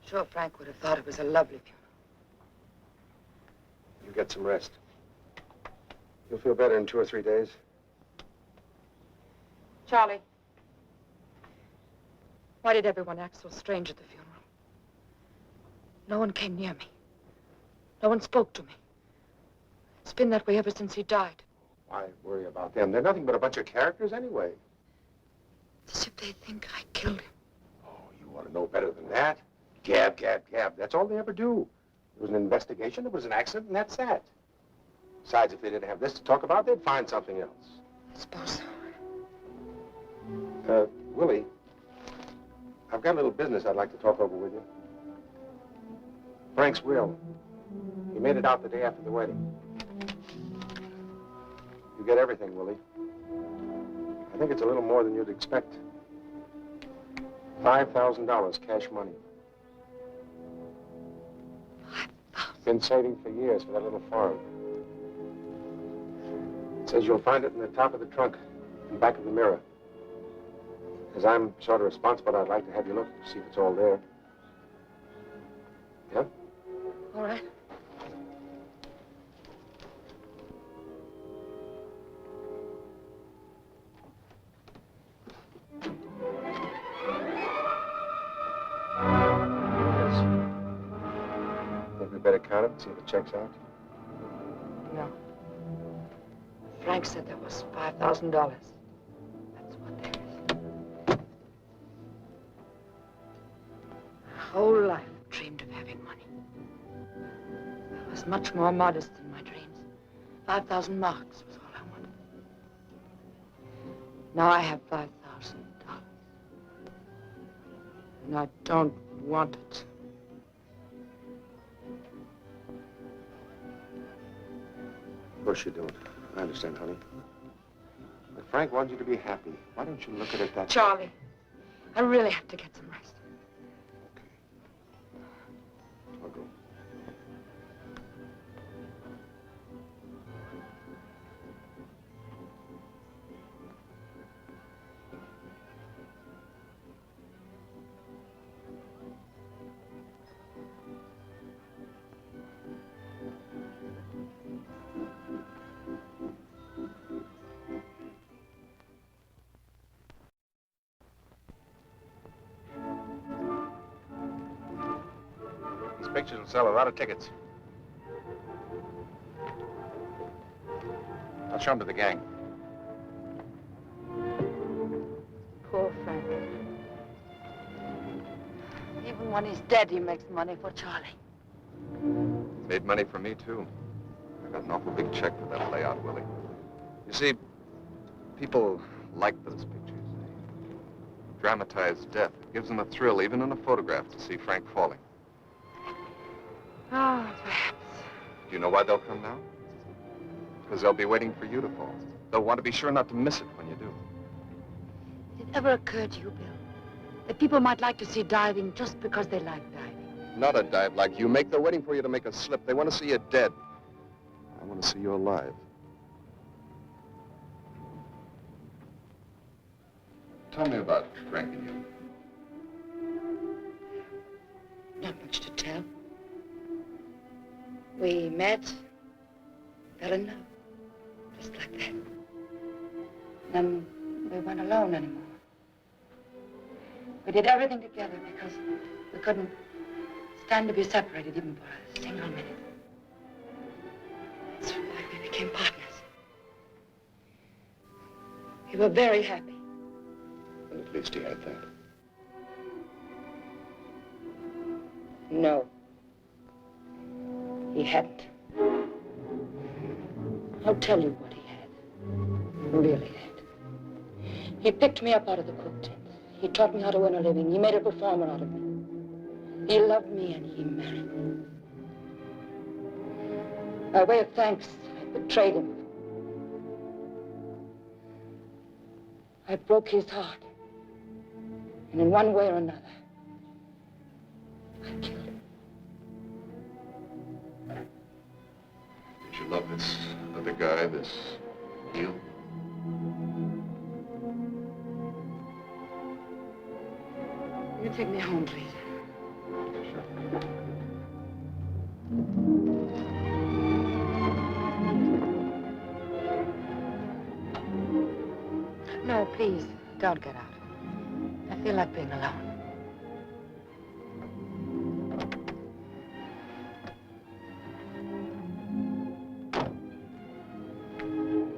Sure, Frank would have thought it was a lovely funeral. You get some rest. You'll feel better in 2 or 3 days. Charlie, why did everyone act so strange at the funeral? No one came near me. No one spoke to me. It's been that way ever since he died. Why worry about them? They're nothing but a bunch of characters anyway. As if they think I killed him. Oh, you want to know better than that? Gab. That's all they ever do. It was an investigation, it was an accident, and that's that. Besides, if they didn't have this to talk about, they'd find something else. I suppose so. Willie, I've got a little business I'd like to talk over with you. Frank's will. He made it out the day after the wedding. You get everything, Willie. I think it's a little more than you'd expect. $5,000 cash money. Been saving for years for that little farm. It says you'll find it in the top of the trunk, in the back of the mirror. As I'm sort of responsible, I'd like to have you look to see if it's all there. Yeah? All right. Think we better count it and see if it checks out? No. Frank said there was $5,000. That's what there is. My whole life I've dreamed of having money. I was much more modest than my dreams. 5,000 marks was all I wanted. Now I have $5,000. And I don't want it. Of course you don't. I understand, honey. But Frank wants you to be happy. Why don't you look at it that way? Charlie, I really have to get some rest. Okay. I'll go. These pictures will sell a lot of tickets. I'll show them to the gang. Poor Frank. Even when he's dead, he makes money for Charlie. Made money for me, too. I got an awful big check for that layout, Willie. You see, people like those pictures. They dramatize death. It gives them a thrill, even in a photograph, to see Frank falling. Oh, perhaps. Do you know why they'll come now? Because they'll be waiting for you to fall. They'll want to be sure not to miss it when you do. Did it ever occur to you, Bill, that people might like to see diving just because they like diving? Not a dive like you make. They're waiting for you to make a slip. They want to see you dead. I want to see you alive. Tell me about Frank and you. Not much to tell. We met, fell in love, just like that. Then we weren't alone anymore. We did everything together because we couldn't stand to be separated even for a single minute. That's why we became partners. We were very happy. And at least he had that. No. He hadn't. I'll tell you what he had. Really had. He picked me up out of the cook tent. He taught me how to earn a living. He made a performer out of me. He loved me and he married me. By way of thanks, I betrayed him. I broke his heart. And in one way or another, I killed him. Did you love this other guy, this heel? Will you take me home, please? No, please, don't get out. I feel like being alone.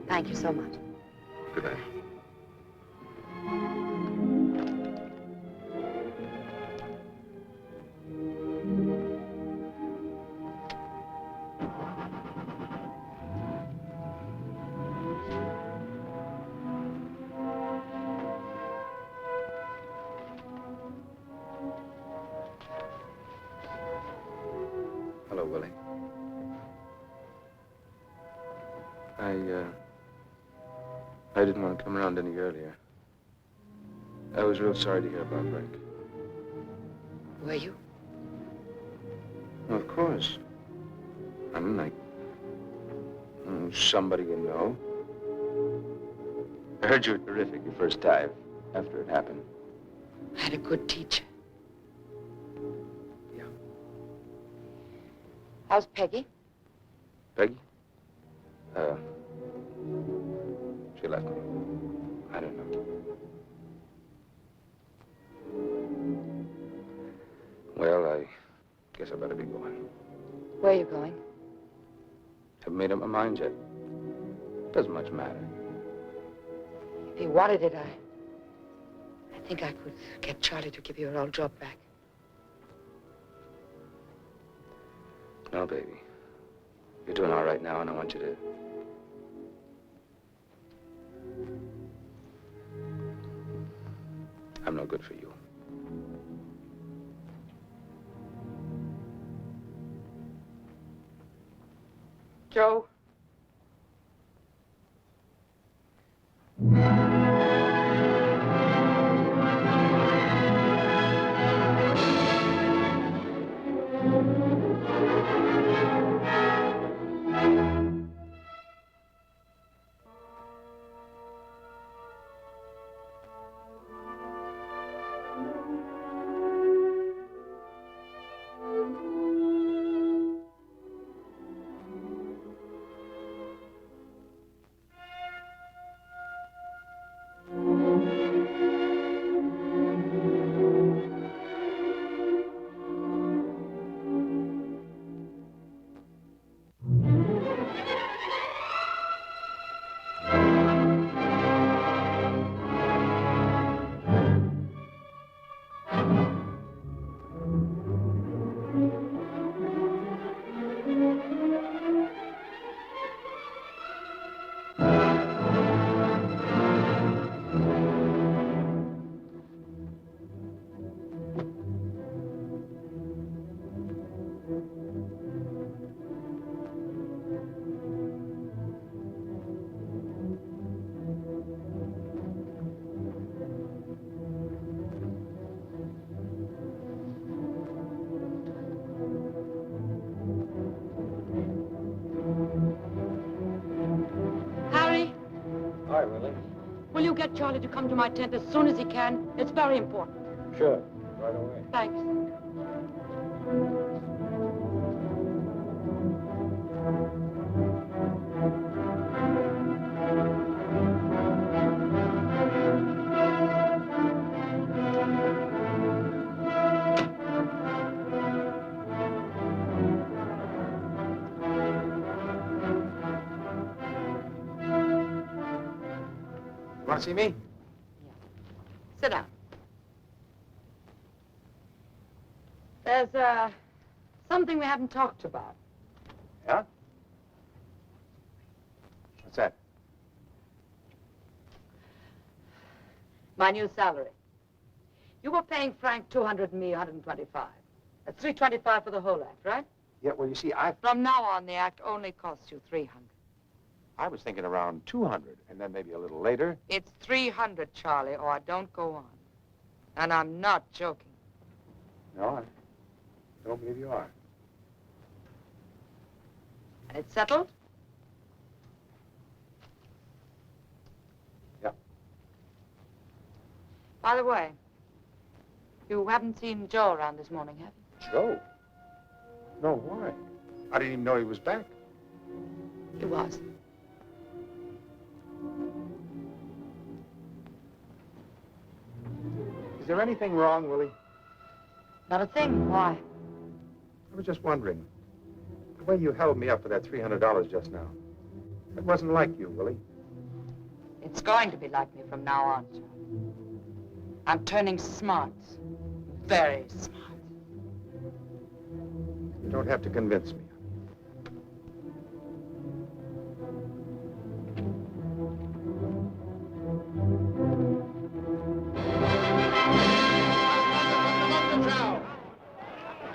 Thank you so much. Good night. Hello, Willie. I didn't want to come around any earlier. I was real sorry to hear about Frank. Were you? Well, of course. I'm like somebody you know. I heard you were terrific your first dive after it happened. I had a good teacher. Yeah. How's Peggy? Peggy? She left me. I don't know. Well, I guess I better be going. Where are you going? Haven't made up my mind yet. Doesn't much matter. If you wanted it, I think I could get Charlie to give you her old job back. No, baby. You're doing all right now, and I want you to... I'm no good for you. Joe? Hi, Willie. Will you get Charlie to come to my tent as soon as he can? It's very important. Sure, right away. Thanks. want to see me? Sit down. There's, something we haven't talked about. Yeah? What's that? My new salary. You were paying Frank 200 and me 125. That's 325 for the whole act, right? Yeah, well, you see, From now on, the act only costs you 300. I was thinking around 200, and then maybe a little later. It's 300, Charlie, or I don't go on. And I'm not joking. No, I don't believe you are. And it's settled? Yeah. By the way, you haven't seen Joe around this morning, have you? Joe? No, why? I didn't even know he was back. He was. Is there anything wrong, Willie? Not a thing. Why? I was just wondering. The way you held me up for that $300 just now. It wasn't like you, Willie. It's going to be like me from now on, Charlie. I'm turning smart. Very smart. You don't have to convince me.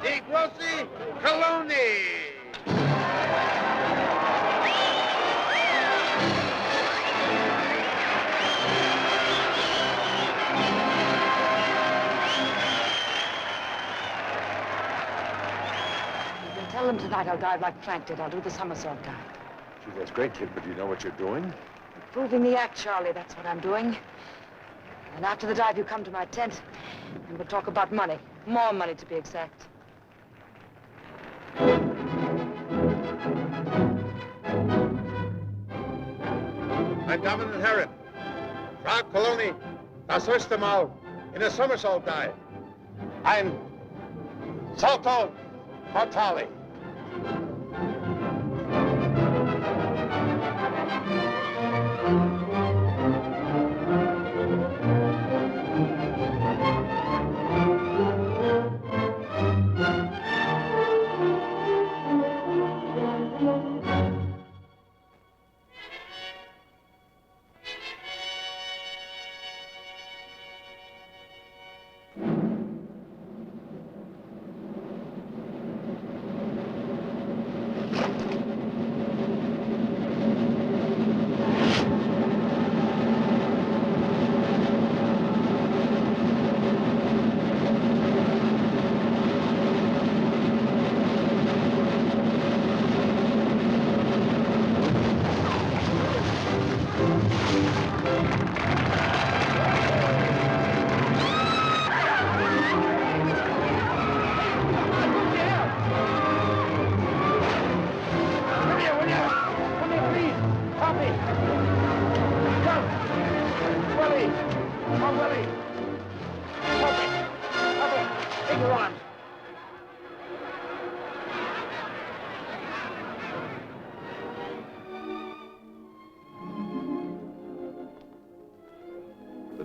Di Grossi Coloni. Tell them tonight I'll dive like Frank did. I'll do the somersault dive. Gee, that's great, kid, but do you know what you're doing? Proving the act, Charlie. That's what I'm doing. And after the dive, you come to my tent, and we'll talk about money. More money, to be exact. Mein Damen und Herren, Frau Coloni, das erste Mal in a somersault dive. Ein Salto Mortale.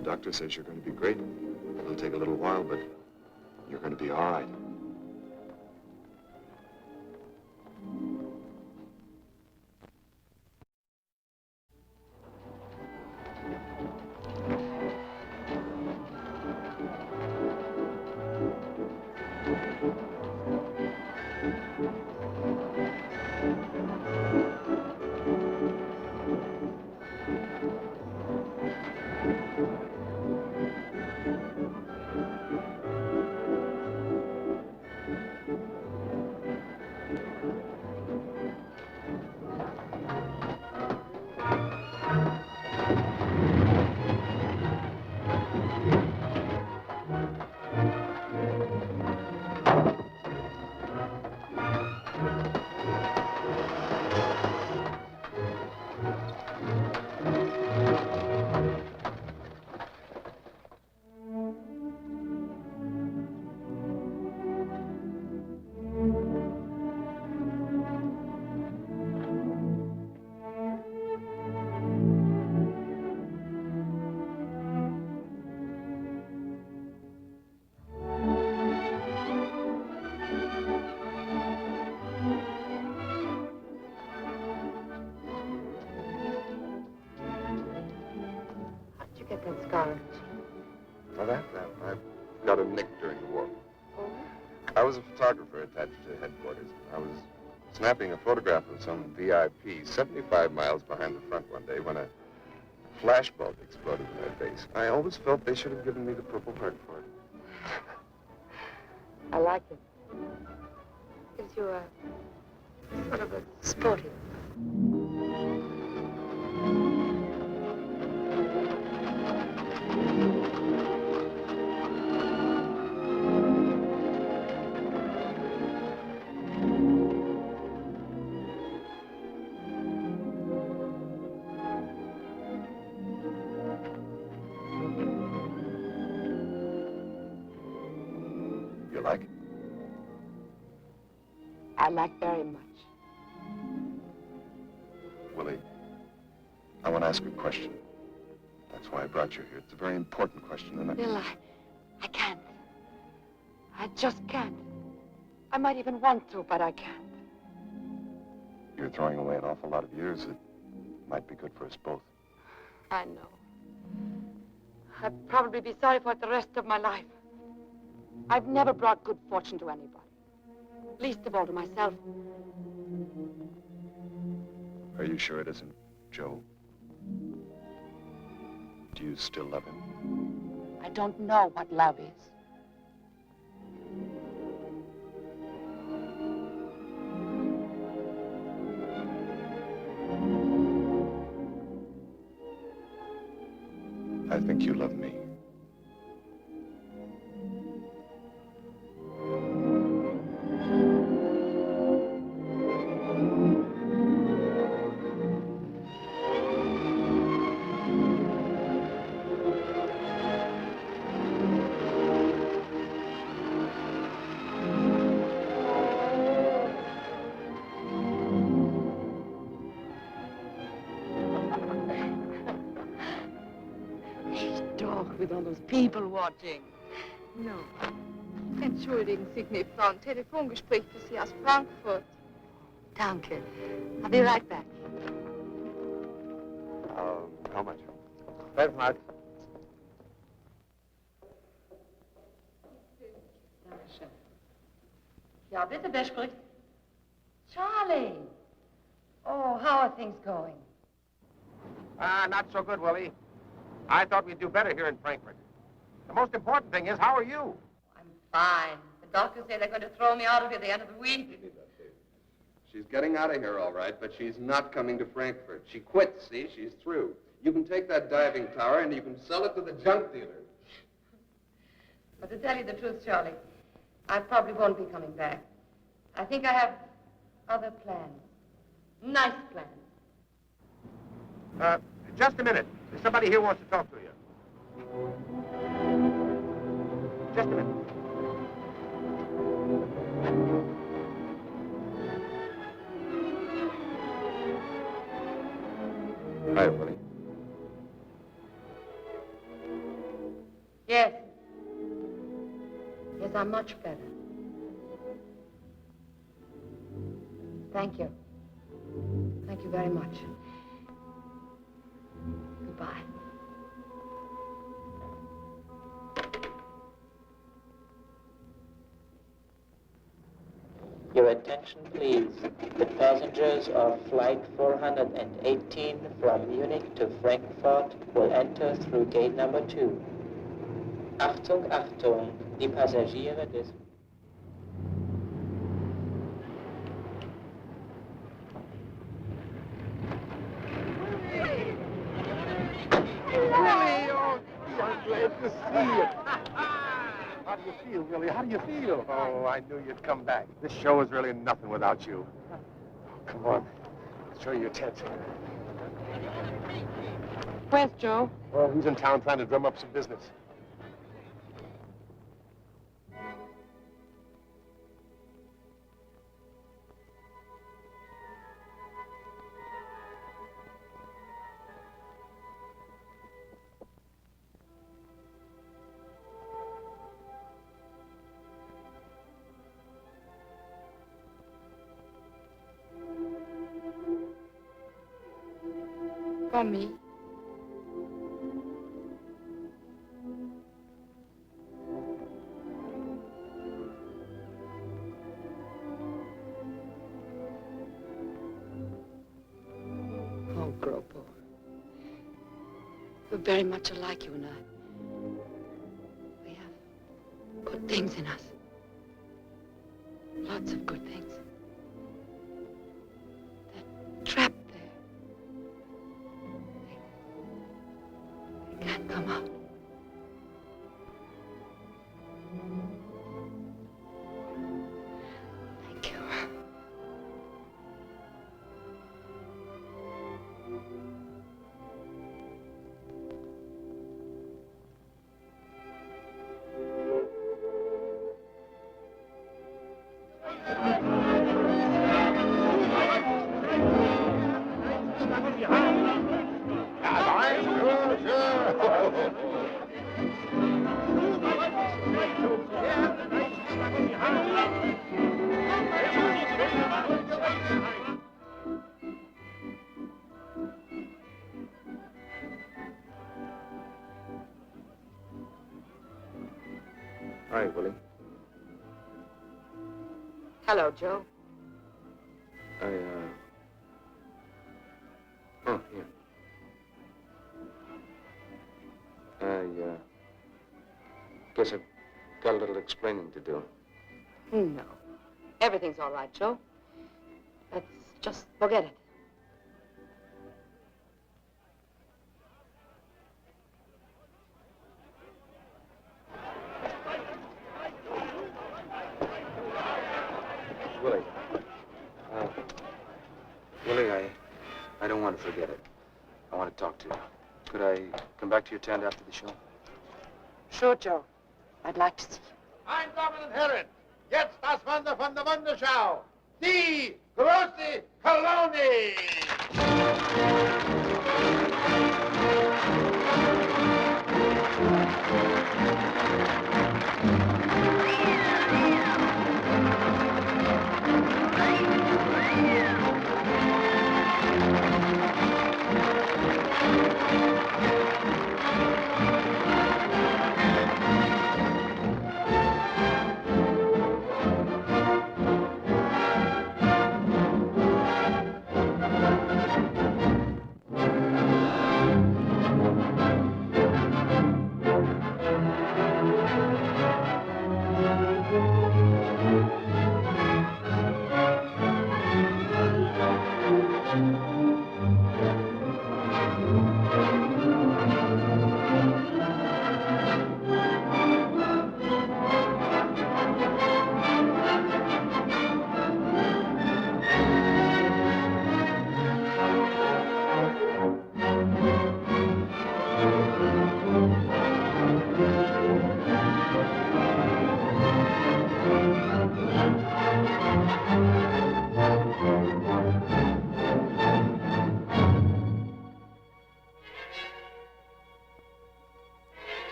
The doctor says you're going to be great. It'll take a little while, but you're going to be all right. scars? Well, that, I got a nick during the war. Oh? I was a photographer attached to headquarters. I was snapping a photograph of some VIP 75 miles behind the front one day when a flashbulb exploded in their face. I always felt they should have given me the Purple Heart for it. I like it. Gives you a sort of a sporty. You like it? I like very much. Willie, I want to ask you a question. That's why I brought you here. It's a very important question, and Bill, I can't. I just can't. I might even want to, but I can't. You're throwing away an awful lot of years that might be good for us both. I know. I'd probably be sorry for it the rest of my life. I've never brought good fortune to anybody. Least of all to myself. Are you sure it isn't Joe? Do you still love him? I don't know what love is. I think you love me. With all those people watching. No. Entschuldigen Sie mich, Frau. Ein Telefongespräch für Sie aus Frankfurt. Danke. I'll be right back. How much? 12 Mark. Dankeschön. Ja, bitte, wer spricht? Charlie. Oh, how are things going? Not so good, Willie. I thought we'd do better here in Frankfurt. The most important thing is, how are you? I'm fine. The doctors say they're going to throw me out of here at the end of the week. She's getting out of here, all right, but she's not coming to Frankfurt. She quit, see? She's through. You can take that diving tower and you can sell it to the junk dealer. But to tell you the truth, Charlie, I probably won't be coming back. I think I have other plans. Nice plans. Just a minute. Somebody here wants to talk to you. Just a minute. Hi, Willie. Yes. Yes, I'm much better. Thank you. Thank you very much. Goodbye. Your attention, please. The passengers of Flight 418 from Munich to Frankfurt will enter through gate number 2. Achtung, Achtung, die Passagiere des... Willie, oh, gee, I'm glad to see you. How do you feel, Willie? How do you feel? Oh, I knew you'd come back. This show is really nothing without you. Oh, come on. Let's show you your tent. Where's Joe? Well, he's in town trying to drum up some business. For me. We're very much alike, you and I. We have good things in us. Lots of good things. They're trapped there. They can't come out. Thank you. Hi, Willie. Hello, Joe. Oh, yeah. Guess I've got a little explaining to do. No. Everything's all right, Joe. Let's just forget it. Willie. Willie, I don't want to forget it. I want to talk to you. Could I come back to your tent after the show? Sure, Joe. I'd like to see you. I'm Dominant Herren. Jetzt das Wunder von der Wunderschau. Die große Kolonie.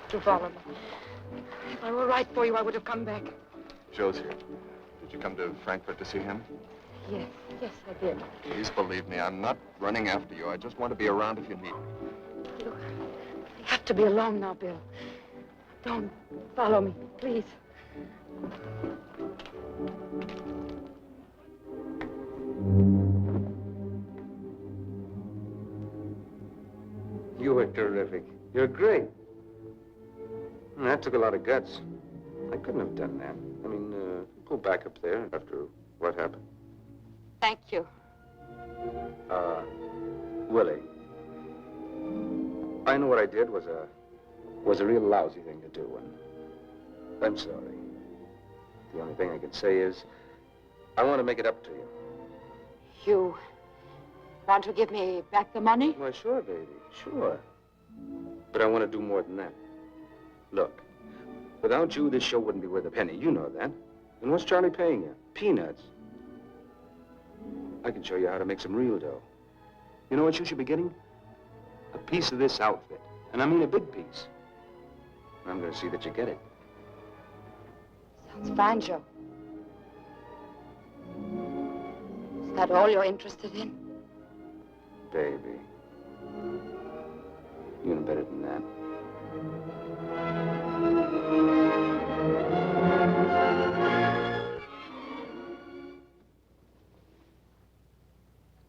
To follow me. If I were right for you, I would have come back. Joe's here. Did you come to Frankfurt to see him? Yes, I did. Please believe me, I'm not running after you. I just want to be around if you need me. Look, I have to be alone now, Bill. Don't follow me, please. You were terrific. You're great. That took a lot of guts. I couldn't have done that. I mean, go back up there after what happened. Thank you. Willie, I know what I did was a real lousy thing to do, and I'm sorry. The only thing I can say is I want to make it up to you. You want to give me back the money? Why, sure, baby, sure. But I want to do more than that. Look, without you, this show wouldn't be worth a penny. You know that. And what's Charlie paying you? Peanuts. I can show you how to make some real dough. You know what you should be getting? A piece of this outfit. And I mean a big piece. I'm going to see that you get it. Sounds fine, Joe. Is that all you're interested in? Baby. You know better than that.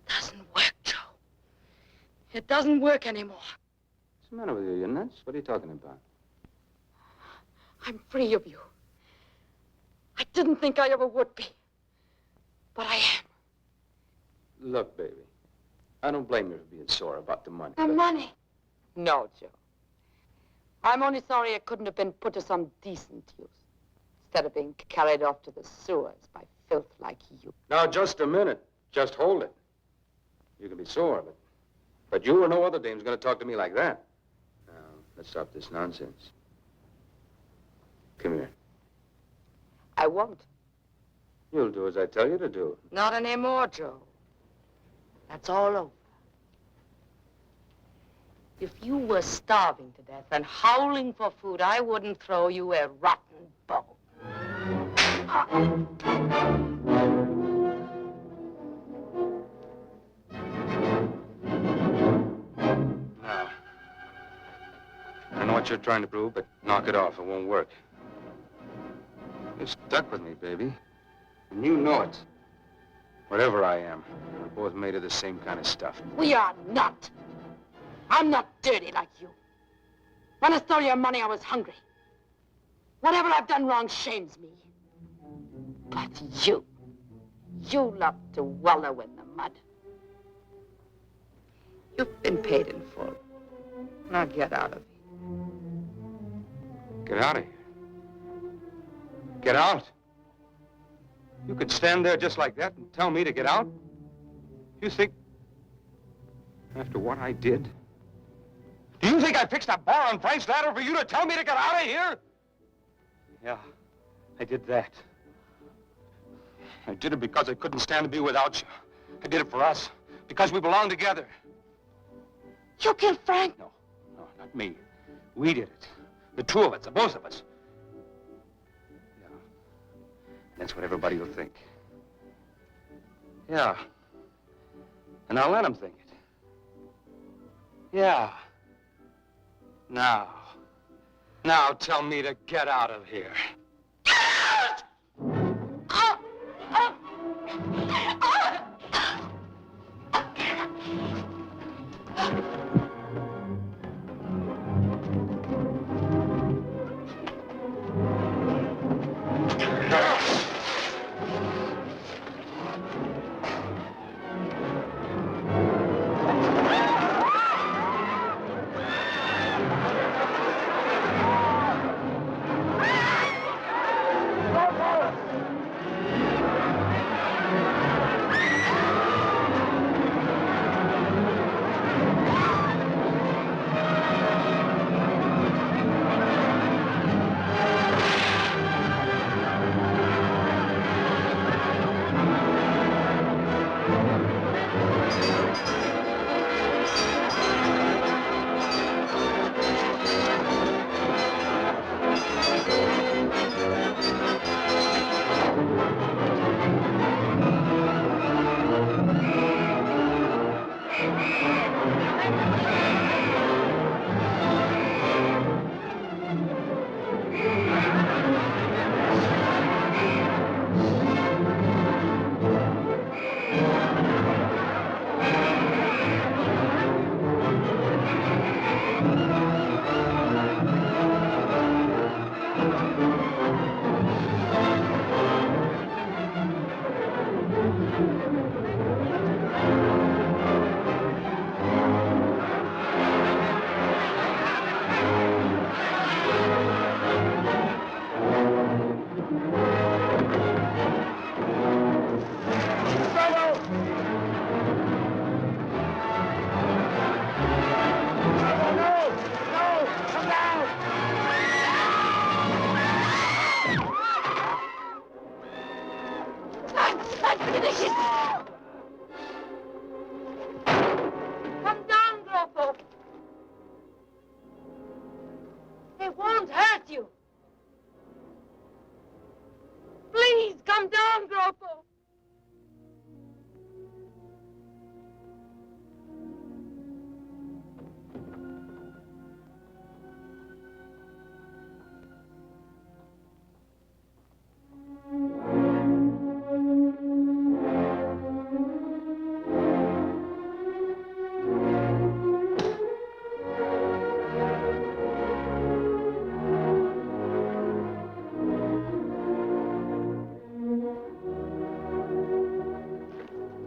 Doesn't work, Joe. It doesn't work anymore. What's the matter with you? You're nuts? What are you talking about? I'm free of you. I didn't think I ever would be. But I am. Look, baby. I don't blame you for being sore about the money. The money? No, Joe. I'm only sorry it couldn't have been put to some decent use, instead of being carried off to the sewers by filth like you. Now, just a minute. Just hold it. You can be sore, but you or no other dame's going to talk to me like that. Now, let's stop this nonsense. Come here. I won't. You'll do as I tell you to do. Not anymore, Joe. That's all over. If you were starving to death and howling for food, I wouldn't throw you a rotten bone. Now, I know what you're trying to prove, but knock it off. It won't work. You're stuck with me, baby. And you know it. Whatever I am, we're both made of the same kind of stuff. We are not. I'm not dirty like you. When I stole your money, I was hungry. Whatever I've done wrong shames me. But you love to wallow in the mud. You've been paid in full. Now get out of here. Get out of here. Get out? You could stand there just like that and tell me to get out? You think, after what I did? Do you think I fixed a bar on Frank's ladder for you to tell me to get out of here? Yeah, I did that. I did it because I couldn't stand to be without you. I did it for us, because we belong together. You killed Frank? No, not me. We did it. The two of us, the both of us. Yeah, that's what everybody will think. Yeah, and I'll let them think it. Yeah. Now tell me to get out of here. won't hurt you. Please come down, Gropo.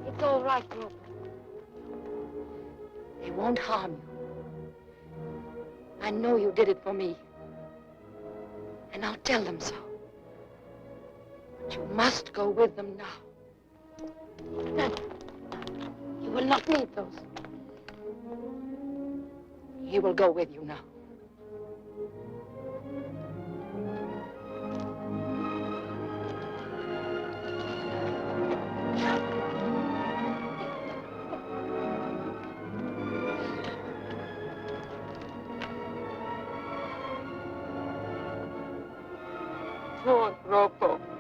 It's all right, Gropo. They won't harm you. I know you did it for me. And I'll tell them so. But you must go with them now. Then you will not need those. He will go with you now. Poor Gropo.